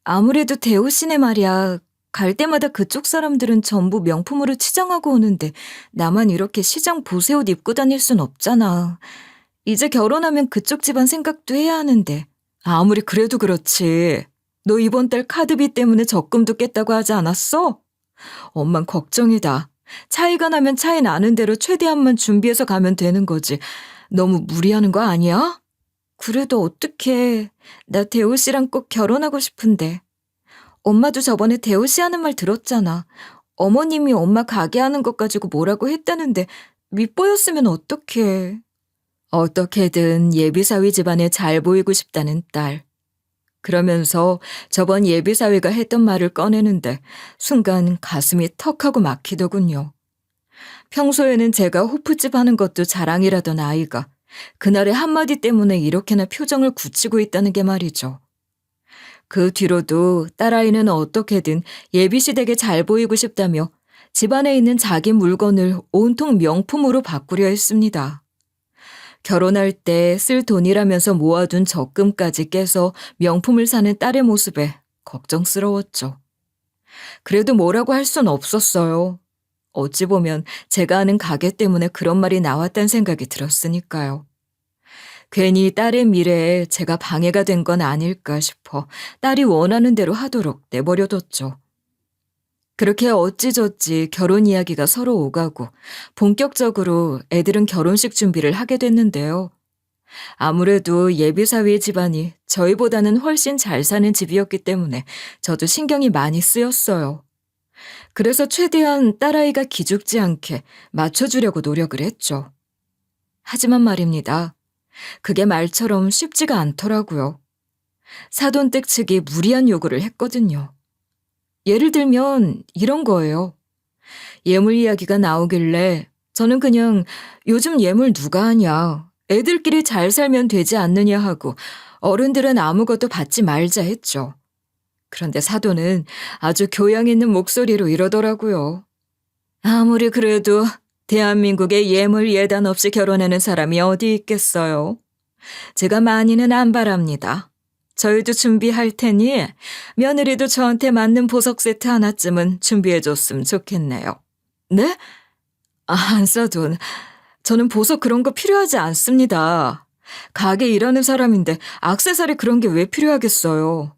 아무래도 대호 씨네 말이야. 갈 때마다 그쪽 사람들은 전부 명품으로 치장하고 오는데 나만 이렇게 시장 보세 옷 입고 다닐 순 없잖아. 이제 결혼하면 그쪽 집안 생각도 해야 하는데. 아무리 그래도 그렇지. 너 이번 달 카드비 때문에 적금도 깼다고 하지 않았어? 엄만 걱정이다. 차이가 나면 차이 나는 대로 최대한만 준비해서 가면 되는 거지. 너무 무리하는 거 아니야? 그래도 어떡해. 나 대호 씨랑 꼭 결혼하고 싶은데. 엄마도 저번에 대호 씨 하는 말 들었잖아. 어머님이 엄마 가게 하는 것 가지고 뭐라고 했다는데 밉보였으면 어떡해. 어떻게든 예비사위 집안에 잘 보이고 싶다는 딸. 그러면서 저번 예비사위가 했던 말을 꺼내는데 순간 가슴이 턱하고 막히더군요. 평소에는 제가 호프집 하는 것도 자랑이라던 아이가 그날의 한마디 때문에 이렇게나 표정을 굳히고 있다는 게 말이죠. 그 뒤로도 딸아이는 어떻게든 예비시댁에 잘 보이고 싶다며 집안에 있는 자기 물건을 온통 명품으로 바꾸려 했습니다. 결혼할 때 쓸 돈이라면서 모아둔 적금까지 깨서 명품을 사는 딸의 모습에 걱정스러웠죠. 그래도 뭐라고 할 순 없었어요. 어찌 보면 제가 하는 가게 때문에 그런 말이 나왔다는 생각이 들었으니까요. 괜히 딸의 미래에 제가 방해가 된 건 아닐까 싶어 딸이 원하는 대로 하도록 내버려뒀죠. 그렇게 어찌저찌 결혼 이야기가 서로 오가고 본격적으로 애들은 결혼식 준비를 하게 됐는데요. 아무래도 예비사위의 집안이 저희보다는 훨씬 잘 사는 집이었기 때문에 저도 신경이 많이 쓰였어요. 그래서 최대한 딸아이가 기죽지 않게 맞춰주려고 노력을 했죠. 하지만 말입니다. 그게 말처럼 쉽지가 않더라고요. 사돈댁 측이 무리한 요구를 했거든요. 예를 들면 이런 거예요. 예물 이야기가 나오길래 저는 그냥 요즘 예물 누가 하냐, 애들끼리 잘 살면 되지 않느냐 하고 어른들은 아무것도 받지 말자 했죠. 그런데 사돈은 아주 교양 있는 목소리로 이러더라고요. 아무리 그래도 대한민국에 예물 예단 없이 결혼하는 사람이 어디 있겠어요. 제가 많이는 안 바랍니다. 저희도 준비할 테니 며느리도 저한테 맞는 보석 세트 하나쯤은 준비해줬으면 좋겠네요. 네? 한사돈, 저는 보석 그런 거 필요하지 않습니다. 가게 일하는 사람인데 액세서리 그런 게 왜 필요하겠어요.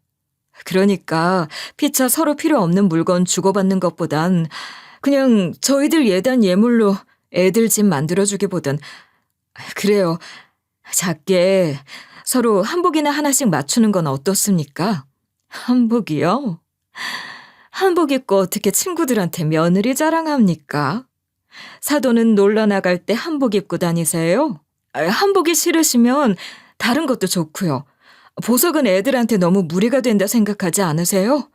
그러니까 피차 서로 필요 없는 물건 주고받는 것보단 그냥 저희들 예단 예물로 애들 집 만들어주기보단 그래요. 작게 서로 한복이나 하나씩 맞추는 건 어떻습니까? 한복이요? 한복 입고 어떻게 친구들한테 며느리 자랑합니까? 사돈은 놀러 나갈 때 한복 입고 다니세요? 한복이 싫으시면 다른 것도 좋고요. 보석은 애들한테 너무 무리가 된다 생각하지 않으세요?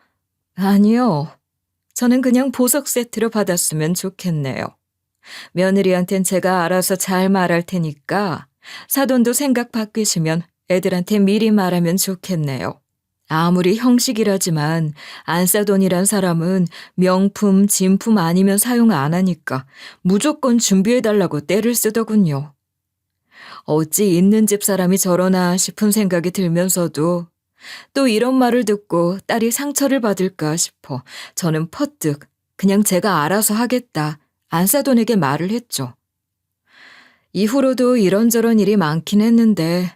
아니요. 저는 그냥 보석 세트로 받았으면 좋겠네요. 며느리한텐 제가 알아서 잘 말할 테니까 사돈도 생각 바뀌시면 애들한테 미리 말하면 좋겠네요. 아무리 형식이라지만 안사돈이란 사람은 명품, 진품 아니면 사용 안 하니까 무조건 준비해달라고 떼를 쓰더군요. 어찌 있는 집 사람이 저러나 싶은 생각이 들면서도 또 이런 말을 듣고 딸이 상처를 받을까 싶어 저는 퍼뜩 그냥 제가 알아서 하겠다 안사돈에게 말을 했죠. 이후로도 이런저런 일이 많긴 했는데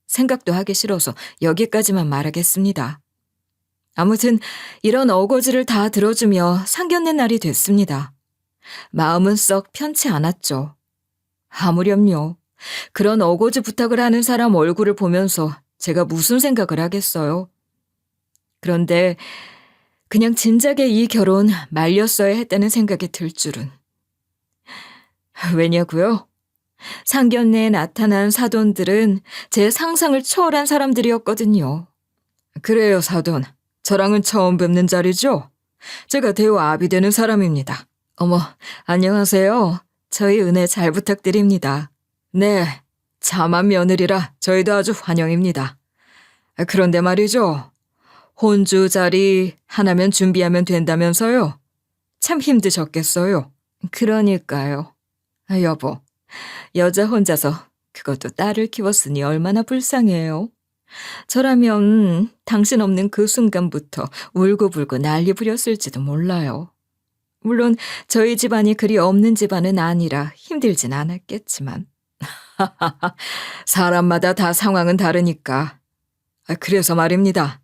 생각도 하기 싫어서 여기까지만 말하겠습니다. 아무튼 이런 어거지를 다 들어주며 상견례 날이 됐습니다. 마음은 썩 편치 않았죠. 아무렴요. 그런 어거지 부탁을 하는 사람 얼굴을 보면서 제가 무슨 생각을 하겠어요. 그런데 그냥 진작에 이 결혼 말렸어야 했다는 생각이 들 줄은. 왜냐고요? 상견례에 나타난 사돈들은 제 상상을 초월한 사람들이었거든요. 그래요, 사돈. 저랑은 처음 뵙는 자리죠? 제가 대우 아비 되는 사람입니다. 어머, 안녕하세요. 저희 은혜 잘 부탁드립니다. 네, 자만 며느리라 저희도 아주 환영입니다. 그런데 말이죠. 혼주 자리 하나면 준비하면 된다면서요? 참 힘드셨겠어요. 그러니까요. 여보, 여자 혼자서 그것도 딸을 키웠으니 얼마나 불쌍해요. 저라면 당신 없는 그 순간부터 울고불고 난리 부렸을지도 몰라요. 물론 저희 집안이 그리 없는 집안은 아니라 힘들진 않았겠지만. 사람마다 다 상황은 다르니까. 그래서 말입니다.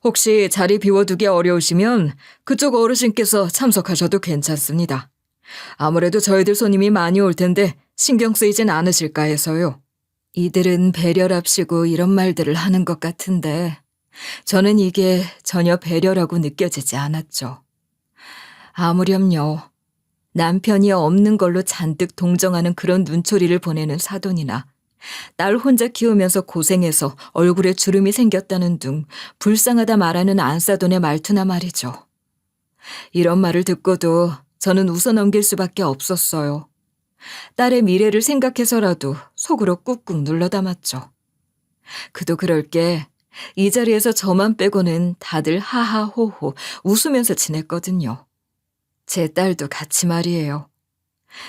혹시 자리 비워두기 어려우시면 그쪽 어르신께서 참석하셔도 괜찮습니다. 아무래도 저희들 손님이 많이 올 텐데 신경 쓰이진 않으실까 해서요. 이들은 배려랍시고 이런 말들을 하는 것 같은데 저는 이게 전혀 배려라고 느껴지지 않았죠. 아무렴요. 남편이 없는 걸로 잔뜩 동정하는 그런 눈초리를 보내는 사돈이나 딸 혼자 키우면서 고생해서 얼굴에 주름이 생겼다는 둥 불쌍하다 말하는 안사돈의 말투나 말이죠. 이런 말을 듣고도 저는 웃어넘길 수밖에 없었어요. 딸의 미래를 생각해서라도 속으로 꾹꾹 눌러 담았죠. 그도 그럴 게 이 자리에서 저만 빼고는 다들 하하호호 웃으면서 지냈거든요. 제 딸도 같이 말이에요.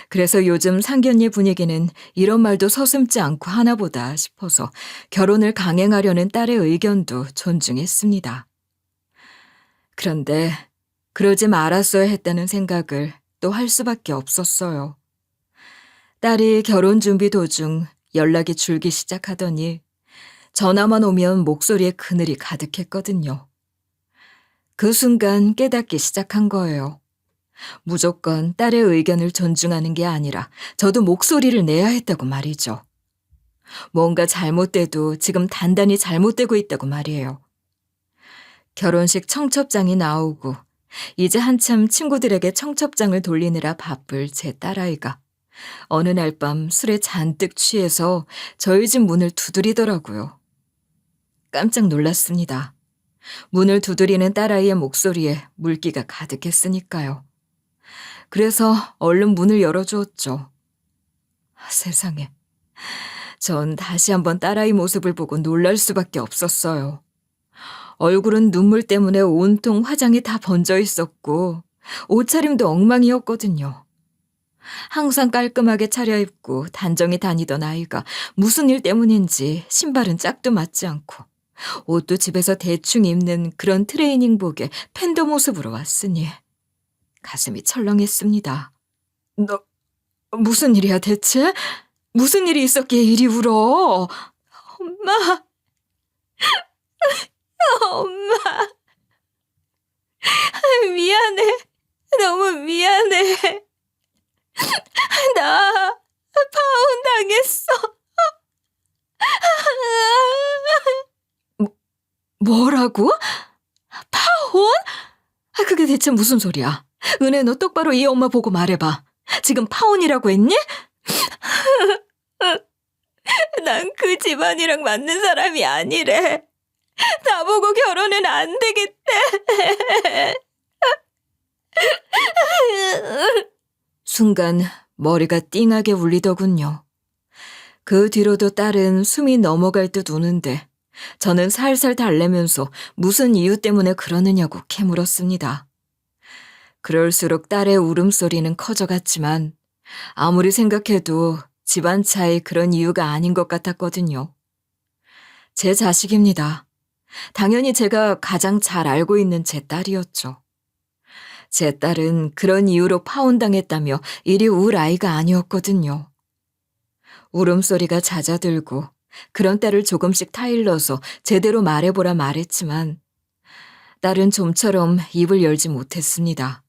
그래서 요즘 상견례 분위기는 이런 말도 서슴지 않고 하나보다 싶어서 결혼을 강행하려는 딸의 의견도 존중했습니다. 그런데 그러지 말았어야 했다는 생각을 또 할 수밖에 없었어요. 딸이 결혼 준비 도중 연락이 줄기 시작하더니 전화만 오면 목소리에 그늘이 가득했거든요. 그 순간 깨닫기 시작한 거예요. 무조건 딸의 의견을 존중하는 게 아니라 저도 목소리를 내야 했다고 말이죠. 뭔가 잘못돼도 지금 단단히 잘못되고 있다고 말이에요. 결혼식 청첩장이 나오고 이제 한참 친구들에게 청첩장을 돌리느라 바쁠 제 딸아이가 어느 날 밤 술에 잔뜩 취해서 저희 집 문을 두드리더라고요. 깜짝 놀랐습니다. 문을 두드리는 딸아이의 목소리에 물기가 가득했으니까요. 그래서 얼른 문을 열어주었죠. 세상에. 전 다시 한번 딸아이 모습을 보고 놀랄 수밖에 없었어요. 얼굴은 눈물 때문에 온통 화장이 다 번져 있었고 옷차림도 엉망이었거든요. 항상 깔끔하게 차려입고 단정히 다니던 아이가 무슨 일 때문인지 신발은 짝도 맞지 않고 옷도 집에서 대충 입는 그런 트레이닝복에 팬더 모습으로 왔으니 가슴이 철렁했습니다. 너 무슨 일이야 대체? 무슨 일이 있었기에 이리 울어? 엄마! 엄마! 미안해. 너무 미안해. 나 파혼 당했어. 뭐라고? 파혼? 그게 대체 무슨 소리야? 은혜, 너 똑바로 이 엄마 보고 말해봐. 지금 파혼이라고 했니? 난 그 집안이랑 맞는 사람이 아니래. 나보고 결혼은 안 되겠대. 순간 머리가 띵하게 울리더군요. 그 뒤로도 딸은 숨이 넘어갈 듯 우는데 저는 살살 달래면서 무슨 이유 때문에 그러느냐고 캐물었습니다. 그럴수록 딸의 울음소리는 커져갔지만 아무리 생각해도 집안 차에 그런 이유가 아닌 것 같았거든요. 제 자식입니다. 당연히 제가 가장 잘 알고 있는 제 딸이었죠. 제 딸은 그런 이유로 파혼당했다며 이리 울 아이가 아니었거든요. 울음소리가 잦아들고 그런 딸을 조금씩 타일러서 제대로 말해보라 말했지만 딸은 좀처럼 입을 열지 못했습니다.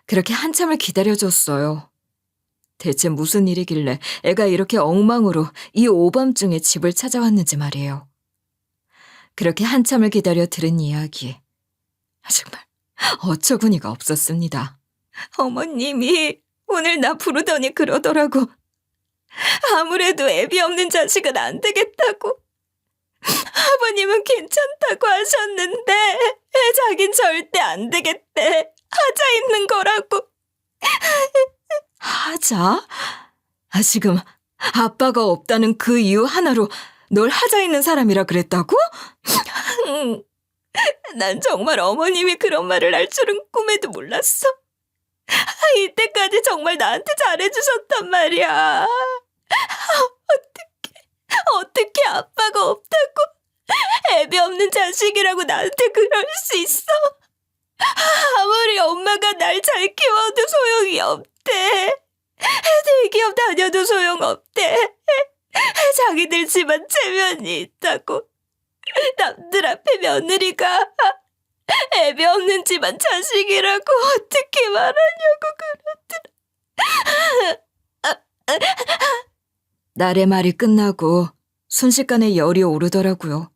그렇게 한참을 기다려줬어요. 대체 무슨 일이길래 애가 이렇게 엉망으로 이 오밤중에 집을 찾아왔는지 말이에요. 그렇게 한참을 기다려 들은 이야기. 정말 어처구니가 없었습니다. 어머님이 오늘 나 부르더니 그러더라고. 아무래도 애비 없는 자식은 안 되겠다고. 아버님은 괜찮다고 하셨는데 자긴 절대 안 되겠대. 하자 있는 거라고. 하자? 지금 아빠가 없다는 그 이유 하나로 널 하자 있는 사람이라 그랬다고? 난 정말 어머님이 그런 말을 할 줄은 꿈에도 몰랐어. 이때까지 정말 나한테 잘해주셨단 말이야. 어떻게 아빠가 없다고 애비 없는 자식이라고 나한테 그럴 수 있어? 아무리 엄마가 날 잘 키워도 소용이 없대. 대기업 다녀도 소용없대. 자기들 집안 체면이 있다고. 남들 앞에 며느리가 애비 없는 집안 자식이라고 어떻게 말하냐고 그러더라. 딸의 말이 끝나고 순식간에 열이 오르더라고요.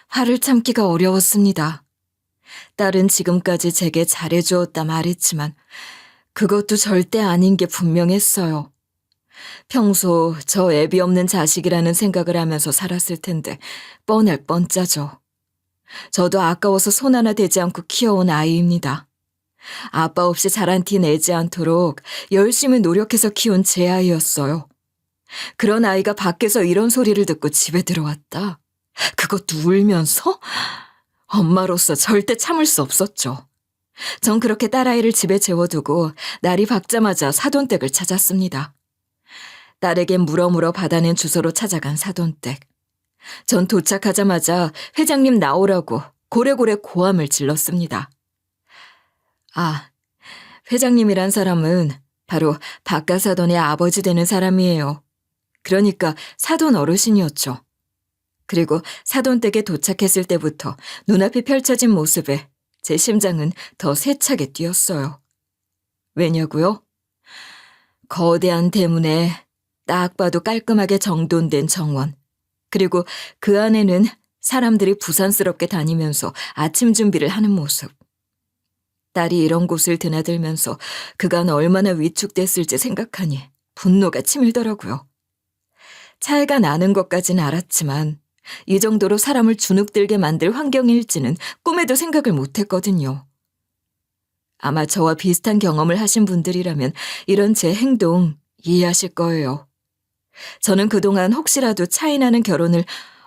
화를 참기가 어려웠습니다. 딸은 지금까지 제게 잘해주었다 말했지만 그것도 절대 아닌 게 분명했어요. 평소 저 애비 없는 자식이라는 생각을 하면서 살았을 텐데 뻔할 뻔짜죠. 저도 아까워서 손 하나 대지 않고 키워온 아이입니다. 아빠 없이 자란 티 내지 않도록 열심히 노력해서 키운 제 아이였어요. 그런 아이가 밖에서 이런 소리를 듣고 집에 들어왔다. 그것도 울면서? 엄마로서 절대 참을 수 없었죠. 전 그렇게 딸아이를 집에 재워두고 날이 밝자마자 사돈댁을 찾았습니다. 딸에게 물어물어 받아낸 주소로 찾아간 사돈댁. 전 도착하자마자 회장님 나오라고 고래고래 고함을 질렀습니다. 회장님이란 사람은 바로 박가사돈의 아버지 되는 사람이에요. 그러니까 사돈 어르신이었죠. 그리고 사돈댁에 도착했을 때부터 눈앞이 펼쳐진 모습에 제 심장은 더 세차게 뛰었어요. 왜냐고요? 거대한 대문에 딱 봐도 깔끔하게 정돈된 정원, 그리고 그 안에는 사람들이 부산스럽게 다니면서 아침 준비를 하는 모습. 딸이 이런 곳을 드나들면서 그간 얼마나 위축됐을지 생각하니 분노가 치밀더라고요. 차이가 나는 것까지는 알았지만 이 정도로 사람을 주눅들게 만들 환경일지는 꿈에도 생각을 못했거든요. 아마 저와 비슷한 경험을 하신 분들이라면 이런 제 행동 이해하실 거예요. 저는 그동안 혹시라도 차이나는 결혼을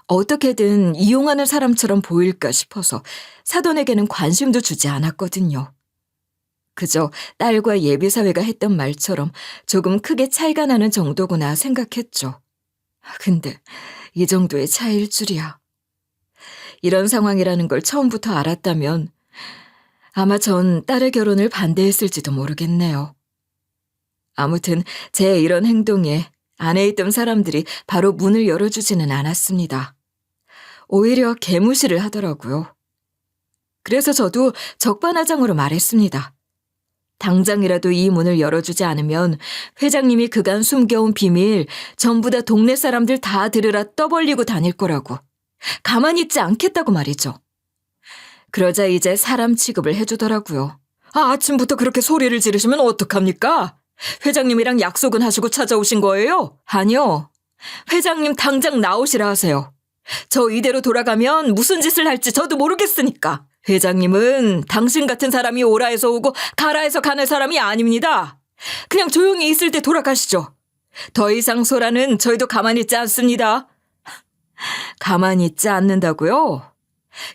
어떻게든 이용하는 사람처럼 보일까 싶어서 사돈에게는 관심도 주지 않았거든요. 그저 딸과 예비사회가 했던 말처럼 조금 크게 차이가 나는 정도구나 생각했죠. 근데 이 정도의 차이일 줄이야. 이런 상황이라는 걸 처음부터 알았다면 아마 전 딸의 결혼을 반대했을지도 모르겠네요. 아무튼 제 이런 행동에 안에 있던 사람들이 바로 문을 열어주지는 않았습니다. 오히려 개무시를 하더라고요. 그래서 저도 적반하장으로 말했습니다. 당장이라도 이 문을 열어주지 않으면 회장님이 그간 숨겨온 비밀 전부 다 동네 사람들 다 들으라 떠벌리고 다닐 거라고. 가만히 있지 않겠다고 말이죠. 그러자 이제 사람 취급을 해주더라고요. 아침부터 그렇게 소리를 지르시면 어떡합니까? 회장님이랑 약속은 하시고 찾아오신 거예요? 아니요. 회장님 당장 나오시라 하세요. 저 이대로 돌아가면 무슨 짓을 할지 저도 모르겠으니까. 회장님은 당신 같은 사람이 오라 해서 오고 가라 해서 가는 사람이 아닙니다. 그냥 조용히 있을 때 돌아가시죠. 더 이상 소라는 저희도 가만히 있지 않습니다. 가만히 있지 않는다고요?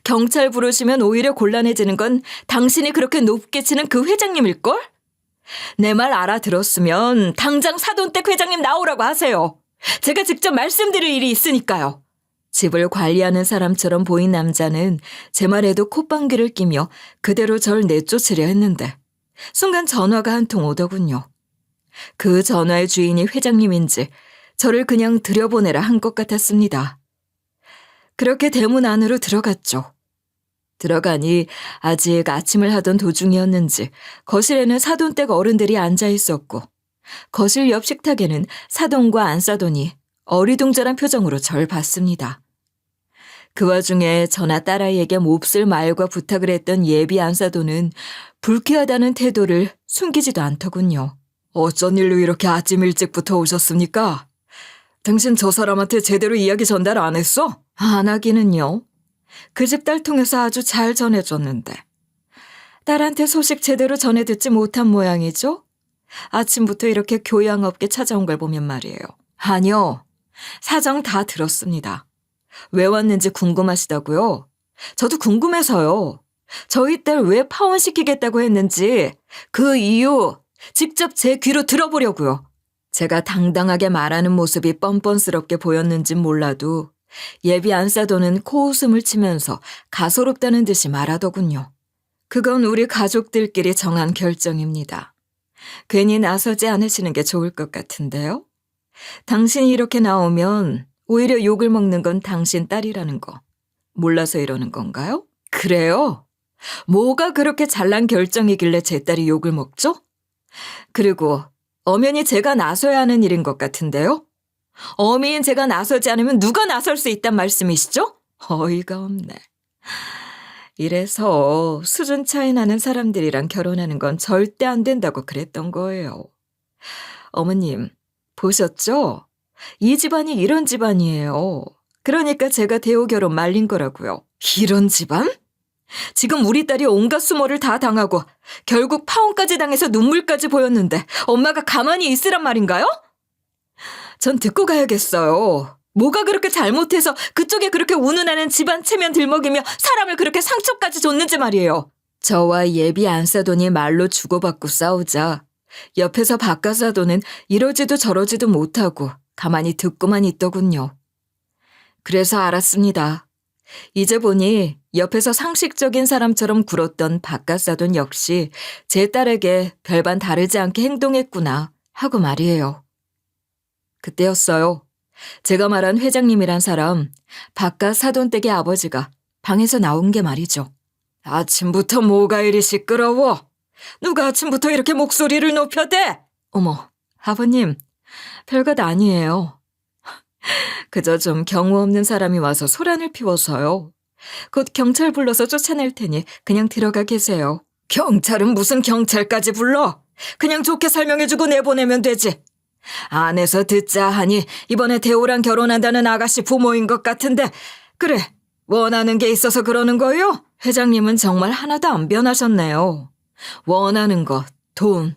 경찰 부르시면 오히려 곤란해지는 건 당신이 그렇게 높게 치는 그 회장님일걸? 내 말 알아들었으면 당장 사돈댁 회장님 나오라고 하세요. 제가 직접 말씀드릴 일이 있으니까요. 집을 관리하는 사람처럼 보인 남자는 제 말에도 콧방귀를 끼며 그대로 절 내쫓으려 했는데 순간 전화가 한 통 오더군요. 그 전화의 주인이 회장님인지 저를 그냥 들여보내라 한 것 같았습니다. 그렇게 대문 안으로 들어갔죠. 들어가니 아직 아침을 하던 도중이었는지 거실에는 사돈댁 어른들이 앉아 있었고 거실 옆 식탁에는 사돈과 안사돈이 어리둥절한 표정으로 절 봤습니다. 그 와중에 저나 딸아이에게 몹쓸 말과 부탁을 했던 예비 안사돈은 불쾌하다는 태도를 숨기지도 않더군요. 어쩐 일로 이렇게 아침 일찍부터 오셨습니까? 당신 저 사람한테 제대로 이야기 전달 안 했어? 안 하기는요. 그 집 딸 통해서 아주 잘 전해줬는데. 딸한테 소식 제대로 전해 듣지 못한 모양이죠? 아침부터 이렇게 교양 없게 찾아온 걸 보면 말이에요. 아니요. 사정 다 들었습니다. 왜 왔는지 궁금하시다고요? 저도 궁금해서요. 저희 딸 왜 파혼시키겠다고 했는지 그 이유 직접 제 귀로 들어보려고요. 제가 당당하게 말하는 모습이 뻔뻔스럽게 보였는진 몰라도 예비 안사돈은 코웃음을 치면서 가소롭다는 듯이 말하더군요. 그건 우리 가족들끼리 정한 결정입니다. 괜히 나서지 않으시는 게 좋을 것 같은데요. 당신이 이렇게 나오면 오히려 욕을 먹는 건 당신 딸이라는 거 몰라서 이러는 건가요? 그래요? 뭐가 그렇게 잘난 결정이길래 제 딸이 욕을 먹죠? 그리고 엄연히 제가 나서야 하는 일인 것 같은데요? 어미인 제가 나서지 않으면 누가 나설 수 있단 말씀이시죠? 어이가 없네. 이래서 수준 차이 나는 사람들이랑 결혼하는 건 절대 안 된다고 그랬던 거예요. 어머님, 보셨죠? 이 집안이 이런 집안이에요. 그러니까 제가 대호 결혼 말린 거라고요. 이런 집안? 지금 우리 딸이 온갖 수모를 다 당하고 결국 파혼까지 당해서 눈물까지 보였는데 엄마가 가만히 있으란 말인가요? 전 듣고 가야겠어요. 뭐가 그렇게 잘못해서 그쪽에 그렇게 운운하는 집안 체면 들먹이며 사람을 그렇게 상처까지 줬는지 말이에요. 저와 예비 안사돈이 말로 주고받고 싸우자 옆에서 박가사돈은 이러지도 저러지도 못하고 가만히 듣고만 있더군요. 그래서 알았습니다. 이제 보니 옆에서 상식적인 사람처럼 굴었던 박가사돈 역시 제 딸에게 별반 다르지 않게 행동했구나 하고 말이에요. 그때였어요. 제가 말한 회장님이란 사람, 바깥 사돈댁의 아버지가 방에서 나온 게 말이죠. 아침부터 뭐가 이리 시끄러워? 누가 아침부터 이렇게 목소리를 높여대? 어머, 아버님, 별것 아니에요. 그저 좀 경우 없는 사람이 와서 소란을 피워서요. 곧 경찰 불러서 쫓아낼 테니 그냥 들어가 계세요. 경찰은 무슨 경찰까지 불러? 그냥 좋게 설명해주고 내보내면 되지. 안에서 듣자 하니 이번에 대호랑 결혼한다는 아가씨 부모인 것 같은데 그래, 원하는 게 있어서 그러는 거요? 회장님은 정말 하나도 안 변하셨네요. 원하는 것, 돈,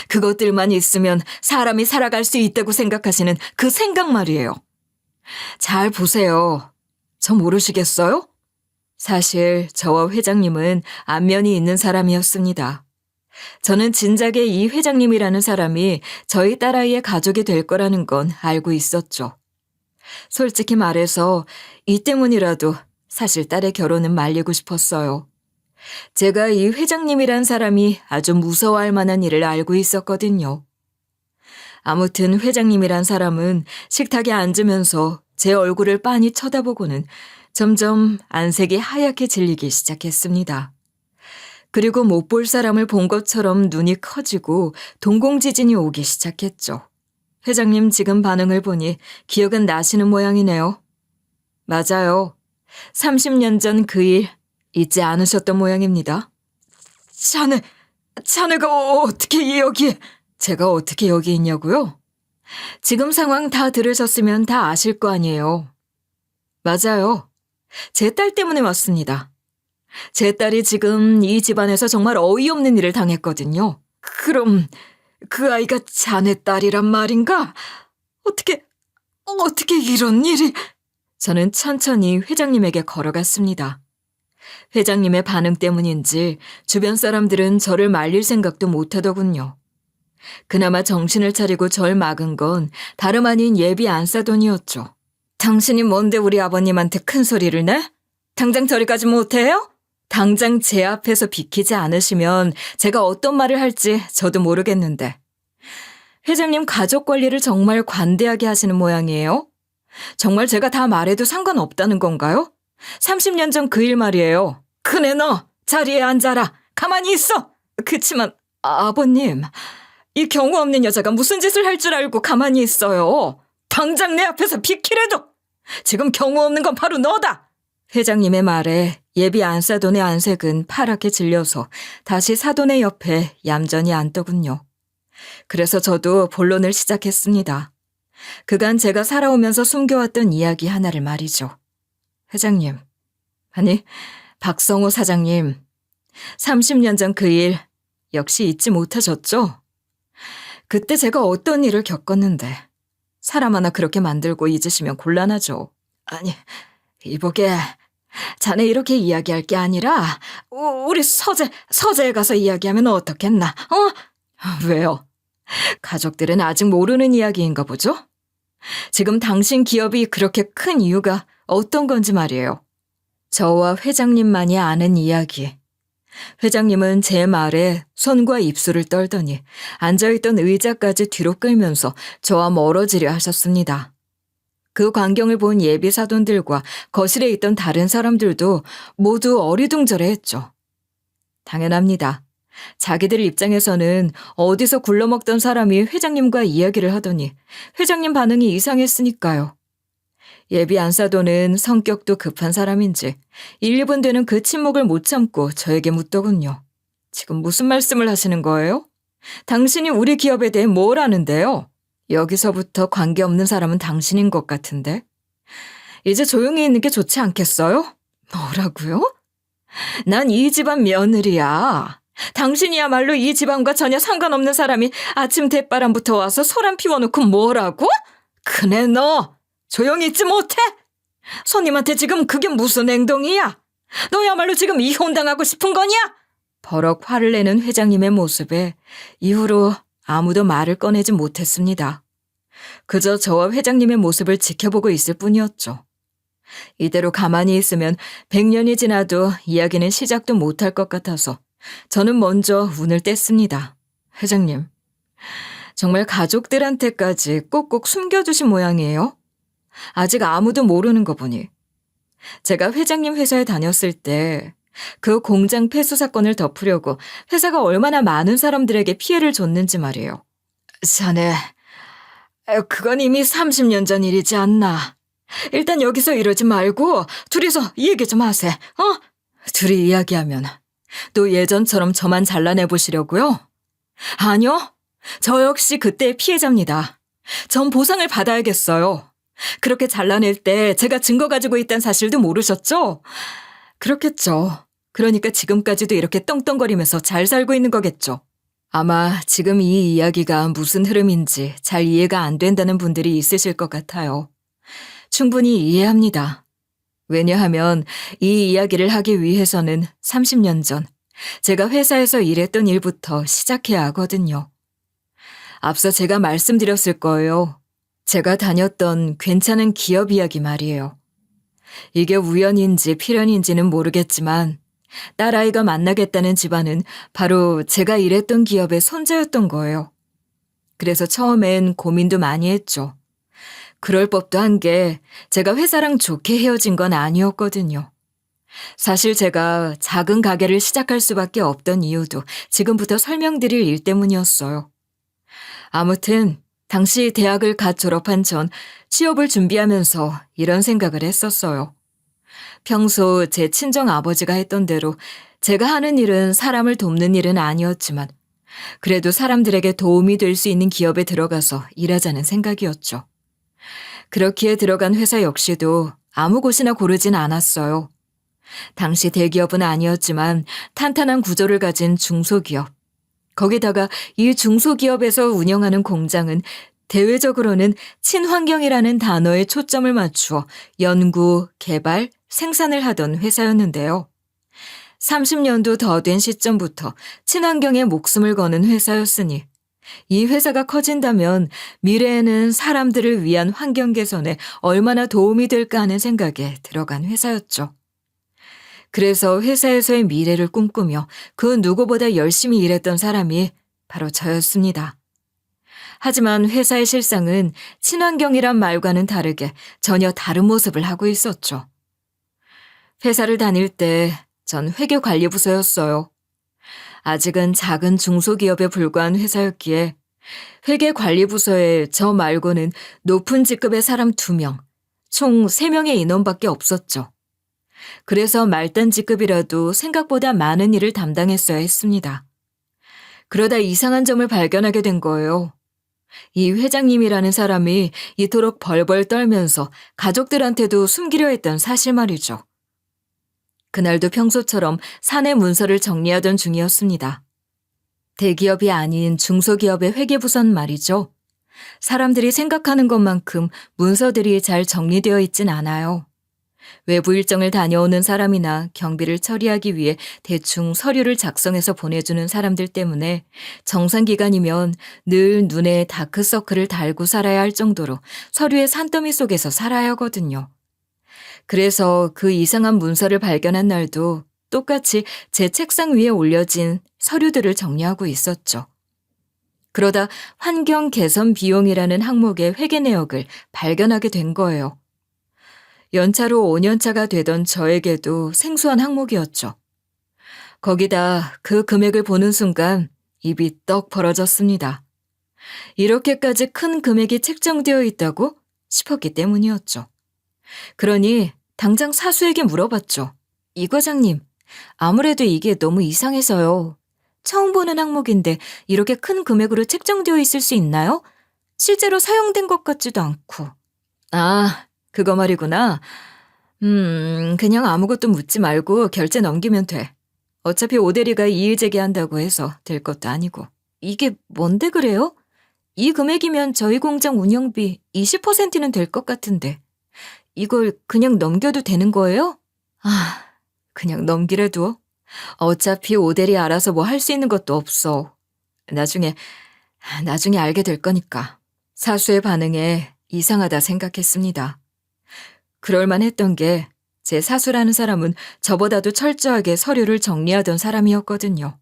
그것들만 있으면 사람이 살아갈 수 있다고 생각하시는 그 생각 말이에요. 잘 보세요. 저 모르시겠어요? 사실 저와 회장님은 안면이 있는 사람이었습니다. 저는 진작에 이 회장님이라는 사람이 저희 딸아이의 가족이 될 거라는 건 알고 있었죠. 솔직히 말해서 이 때문이라도 사실 딸의 결혼은 말리고 싶었어요. 제가 이 회장님이란 사람이 아주 무서워할 만한 일을 알고 있었거든요. 아무튼 회장님이란 사람은 식탁에 앉으면서 제 얼굴을 빤히 쳐다보고는 점점 안색이 하얗게 질리기 시작했습니다. 그리고 못 볼 사람을 본 것처럼 눈이 커지고 동공지진이 오기 시작했죠. 회장님 지금 반응을 보니 기억은 나시는 모양이네요. 맞아요. 30년 전 그 일 잊지 않으셨던 모양입니다. 자네가 어떻게 여기... 제가 어떻게 여기 있냐고요? 지금 상황 다 들으셨으면 다 아실 거 아니에요. 맞아요. 제 딸 때문에 왔습니다. 제 딸이 지금 이 집안에서 정말 어이없는 일을 당했거든요. 그럼 그 아이가 자네 딸이란 말인가? 어떻게 이런 일이... 저는 천천히 회장님에게 걸어갔습니다. 회장님의 반응 때문인지 주변 사람들은 저를 말릴 생각도 못하더군요. 그나마 정신을 차리고 절 막은 건 다름 아닌 예비 안사돈이었죠. 당신이 뭔데 우리 아버님한테 큰 소리를 내? 당장 저리 가지 못해요? 당장 제 앞에서 비키지 않으시면 제가 어떤 말을 할지 저도 모르겠는데. 회장님 가족 관리를 정말 관대하게 하시는 모양이에요. 정말 제가 다 말해도 상관없다는 건가요? 30년 전 그 일 말이에요. 그네 너 자리에 앉아라. 가만히 있어. 그치만 아버님, 이 경우 없는 여자가 무슨 짓을 할 줄 알고 가만히 있어요. 당장 내 앞에서 비키래도. 지금 경우 없는 건 바로 너다. 회장님의 말에 예비 안사돈의 안색은 파랗게 질려서 다시 사돈의 옆에 얌전히 앉더군요. 그래서 저도 본론을 시작했습니다. 그간 제가 살아오면서 숨겨왔던 이야기 하나를 말이죠. 회장님, 아니 박성호 사장님, 30년 전 그 일 역시 잊지 못하셨죠? 그때 제가 어떤 일을 겪었는데 사람 하나 그렇게 만들고 잊으시면 곤란하죠. 아니, 이보게, 자네 이렇게 이야기할 게 아니라 우리 서재에 가서 이야기하면 어떻겠나? 왜요? 가족들은 아직 모르는 이야기인가 보죠? 지금 당신 기업이 그렇게 큰 이유가 어떤 건지 말이에요. 저와 회장님만이 아는 이야기. 회장님은 제 말에 손과 입술을 떨더니 앉아있던 의자까지 뒤로 끌면서 저와 멀어지려 하셨습니다. 그 광경을 본 예비 사돈들과 거실에 있던 다른 사람들도 모두 어리둥절해했죠. 당연합니다. 자기들 입장에서는 어디서 굴러먹던 사람이 회장님과 이야기를 하더니 회장님 반응이 이상했으니까요. 예비 안사돈은 성격도 급한 사람인지 1, 2분 되는 그 침묵을 못 참고 저에게 묻더군요. 지금 무슨 말씀을 하시는 거예요? 당신이 우리 기업에 대해 뭘 아는데요? 여기서부터 관계없는 사람은 당신인 것 같은데. 이제 조용히 있는 게 좋지 않겠어요? 뭐라고요? 난 이 집안 며느리야. 당신이야말로 이 집안과 전혀 상관없는 사람이 아침 대바람부터 와서 소란 피워놓고 뭐라고? 그네 너 조용히 있지 못해? 손님한테 지금 그게 무슨 행동이야? 너야말로 지금 이혼당하고 싶은 거냐? 버럭 화를 내는 회장님의 모습에 이후로 아무도 말을 꺼내지 못했습니다. 그저 저와 회장님의 모습을 지켜보고 있을 뿐이었죠. 이대로 가만히 있으면 100년이 지나도 이야기는 시작도 못할 것 같아서 저는 먼저 운을 뗐습니다. 회장님, 정말 가족들한테까지 꼭꼭 숨겨주신 모양이에요? 아직 아무도 모르는 거 보니. 제가 회장님 회사에 다녔을 때 그 공장 폐수 사건을 덮으려고 회사가 얼마나 많은 사람들에게 피해를 줬는지 말이에요. 자네, 그건 이미 30년 전 일이지 않나. 일단 여기서 이러지 말고 둘이서 이 얘기 좀 하세. 둘이 이야기하면 또 예전처럼 저만 잘라내보시려고요? 아니요. 저 역시 그때의 피해자입니다. 전 보상을 받아야겠어요. 그렇게 잘라낼 때 제가 증거 가지고 있다는 사실도 모르셨죠? 그렇겠죠. 그러니까 지금까지도 이렇게 떵떵거리면서 잘 살고 있는 거겠죠. 아마 지금 이 이야기가 무슨 흐름인지 잘 이해가 안 된다는 분들이 있으실 것 같아요. 충분히 이해합니다. 왜냐하면 이 이야기를 하기 위해서는 30년 전 제가 회사에서 일했던 일부터 시작해야 하거든요. 앞서 제가 말씀드렸을 거예요. 제가 다녔던 괜찮은 기업 이야기 말이에요. 이게 우연인지 필연인지는 모르겠지만 딸아이가 만나겠다는 집안은 바로 제가 일했던 기업의 손자였던 거예요. 그래서 처음엔 고민도 많이 했죠. 그럴 법도 한 게 제가 회사랑 좋게 헤어진 건 아니었거든요. 사실 제가 작은 가게를 시작할 수밖에 없던 이유도 지금부터 설명드릴 일 때문이었어요. 아무튼 당시 대학을 갓 졸업한 전 취업을 준비하면서 이런 생각을 했었어요. 평소 제 친정 아버지가 했던 대로 제가 하는 일은 사람을 돕는 일은 아니었지만 그래도 사람들에게 도움이 될 수 있는 기업에 들어가서 일하자는 생각이었죠. 그렇기에 들어간 회사 역시도 아무 곳이나 고르진 않았어요. 당시 대기업은 아니었지만 탄탄한 구조를 가진 중소기업. 거기다가 이 중소기업에서 운영하는 공장은 대외적으로는 친환경이라는 단어에 초점을 맞추어 연구, 개발, 생산을 하던 회사였는데요. 30년도 더 된 시점부터 친환경에 목숨을 거는 회사였으니 이 회사가 커진다면 미래에는 사람들을 위한 환경 개선에 얼마나 도움이 될까 하는 생각에 들어간 회사였죠. 그래서 회사에서의 미래를 꿈꾸며 그 누구보다 열심히 일했던 사람이 바로 저였습니다. 하지만 회사의 실상은 친환경이란 말과는 다르게 전혀 다른 모습을 하고 있었죠. 회사를 다닐 때 전 회계관리부서였어요. 아직은 작은 중소기업에 불과한 회사였기에 회계관리부서에 저 말고는 높은 직급의 사람 2명, 총 3명의 인원밖에 없었죠. 그래서 말단 직급이라도 생각보다 많은 일을 담당했어야 했습니다. 그러다 이상한 점을 발견하게 된 거예요. 이 회장님이라는 사람이 이토록 벌벌 떨면서 가족들한테도 숨기려 했던 사실 말이죠. 그날도 평소처럼 사내 문서를 정리하던 중이었습니다. 대기업이 아닌 중소기업의 회계부서는 말이죠. 사람들이 생각하는 것만큼 문서들이 잘 정리되어 있진 않아요. 외부 일정을 다녀오는 사람이나 경비를 처리하기 위해 대충 서류를 작성해서 보내주는 사람들 때문에 정상기간이면 늘 눈에 다크서클을 달고 살아야 할 정도로 서류의 산더미 속에서 살아야 하거든요. 그래서 그 이상한 문서를 발견한 날도 똑같이 제 책상 위에 올려진 서류들을 정리하고 있었죠. 그러다 환경 개선 비용이라는 항목의 회계 내역을 발견하게 된 거예요. 연차로 5년차가 되던 저에게도 생소한 항목이었죠. 거기다 그 금액을 보는 순간 입이 떡 벌어졌습니다. 이렇게까지 큰 금액이 책정되어 있다고 싶었기 때문이었죠. 그러니 당장 사수에게 물어봤죠. 이 과장님, 아무래도 이게 너무 이상해서요. 처음 보는 항목인데 이렇게 큰 금액으로 책정되어 있을 수 있나요? 실제로 사용된 것 같지도 않고. 아, 그거 말이구나. 그냥 아무것도 묻지 말고 결제 넘기면 돼. 어차피 오대리가 이의 제기한다고 해서 될 것도 아니고. 이게 뭔데 그래요? 이 금액이면 저희 공장 운영비 20%는 될 것 같은데. 이걸 그냥 넘겨도 되는 거예요? 아, 그냥 넘기래도. 어차피 오대리 알아서 뭐 할 수 있는 것도 없어. 나중에 알게 될 거니까. 사수의 반응에 이상하다 생각했습니다. 그럴만 했던 게 제 사수라는 사람은 저보다도 철저하게 서류를 정리하던 사람이었거든요.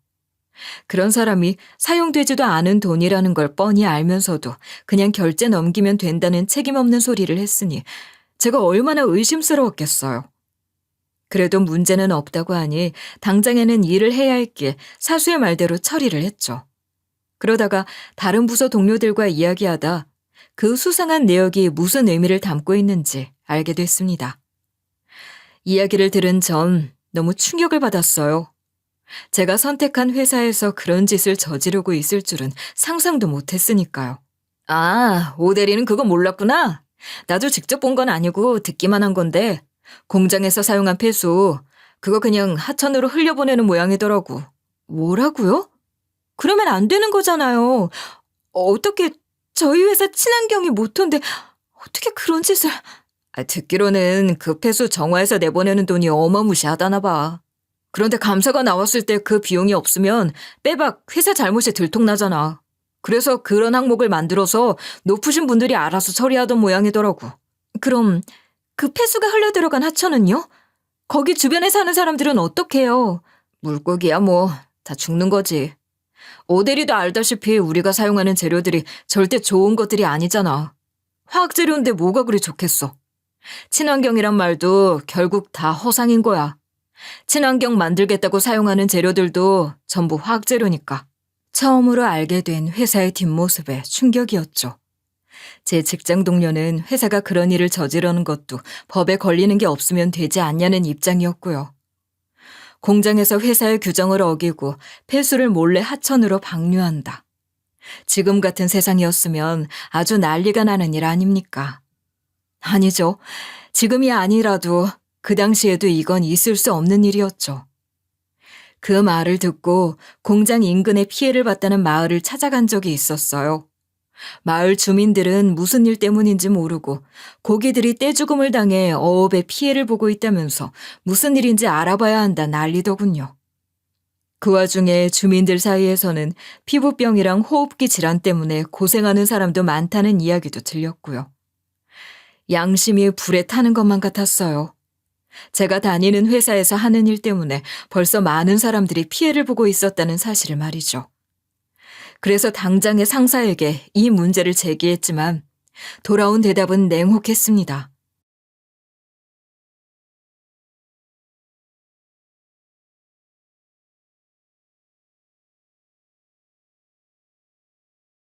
그런 사람이 사용되지도 않은 돈이라는 걸 뻔히 알면서도 그냥 결제 넘기면 된다는 책임 없는 소리를 했으니 제가 얼마나 의심스러웠겠어요. 그래도 문제는 없다고 하니 당장에는 일을 해야 했기에 사수의 말대로 처리를 했죠. 그러다가 다른 부서 동료들과 이야기하다 그 수상한 내역이 무슨 의미를 담고 있는지 알게 됐습니다. 이야기를 들은 전 너무 충격을 받았어요. 제가 선택한 회사에서 그런 짓을 저지르고 있을 줄은 상상도 못했으니까요. 아, 오대리는 그거 몰랐구나. 나도 직접 본 건 아니고 듣기만 한 건데 공장에서 사용한 폐수 그거 그냥 하천으로 흘려보내는 모양이더라고. 뭐라고요? 그러면 안 되는 거잖아요. 어떻게 저희 회사 친환경이 모토인데 어떻게 그런 짓을... 듣기로는 그 폐수 정화해서 내보내는 돈이 어마무시하다나 봐. 그런데 감사가 나왔을 때 그 비용이 없으면 빼박 회사 잘못이 들통나잖아. 그래서 그런 항목을 만들어서 높으신 분들이 알아서 처리하던 모양이더라고. 그럼 그 폐수가 흘러들어간 하천은요? 거기 주변에 사는 사람들은 어떻게 해요? 물고기야 뭐 다 죽는 거지. 오대리도 알다시피 우리가 사용하는 재료들이 절대 좋은 것들이 아니잖아. 화학재료인데 뭐가 그리 좋겠어. 친환경이란 말도 결국 다 허상인 거야. 친환경 만들겠다고 사용하는 재료들도 전부 화학재료니까. 처음으로 알게 된 회사의 뒷모습에 충격이었죠. 제 직장 동료는 회사가 그런 일을 저지르는 것도 법에 걸리는 게 없으면 되지 않냐는 입장이었고요. 공장에서 회사의 규정을 어기고 폐수를 몰래 하천으로 방류한다. 지금 같은 세상이었으면 아주 난리가 나는 일 아닙니까? 아니죠. 지금이 아니라도 그 당시에도 이건 있을 수 없는 일이었죠. 그 말을 듣고 공장 인근에 피해를 봤다는 마을을 찾아간 적이 있었어요. 마을 주민들은 무슨 일 때문인지 모르고 고기들이 떼죽음을 당해 어업에 피해를 보고 있다면서 무슨 일인지 알아봐야 한다 난리더군요. 그 와중에 주민들 사이에서는 피부병이랑 호흡기 질환 때문에 고생하는 사람도 많다는 이야기도 들렸고요. 양심이 불에 타는 것만 같았어요. 제가 다니는 회사에서 하는 일 때문에 벌써 많은 사람들이 피해를 보고 있었다는 사실을 말이죠. 그래서 당장의 상사에게 이 문제를 제기했지만 돌아온 대답은 냉혹했습니다.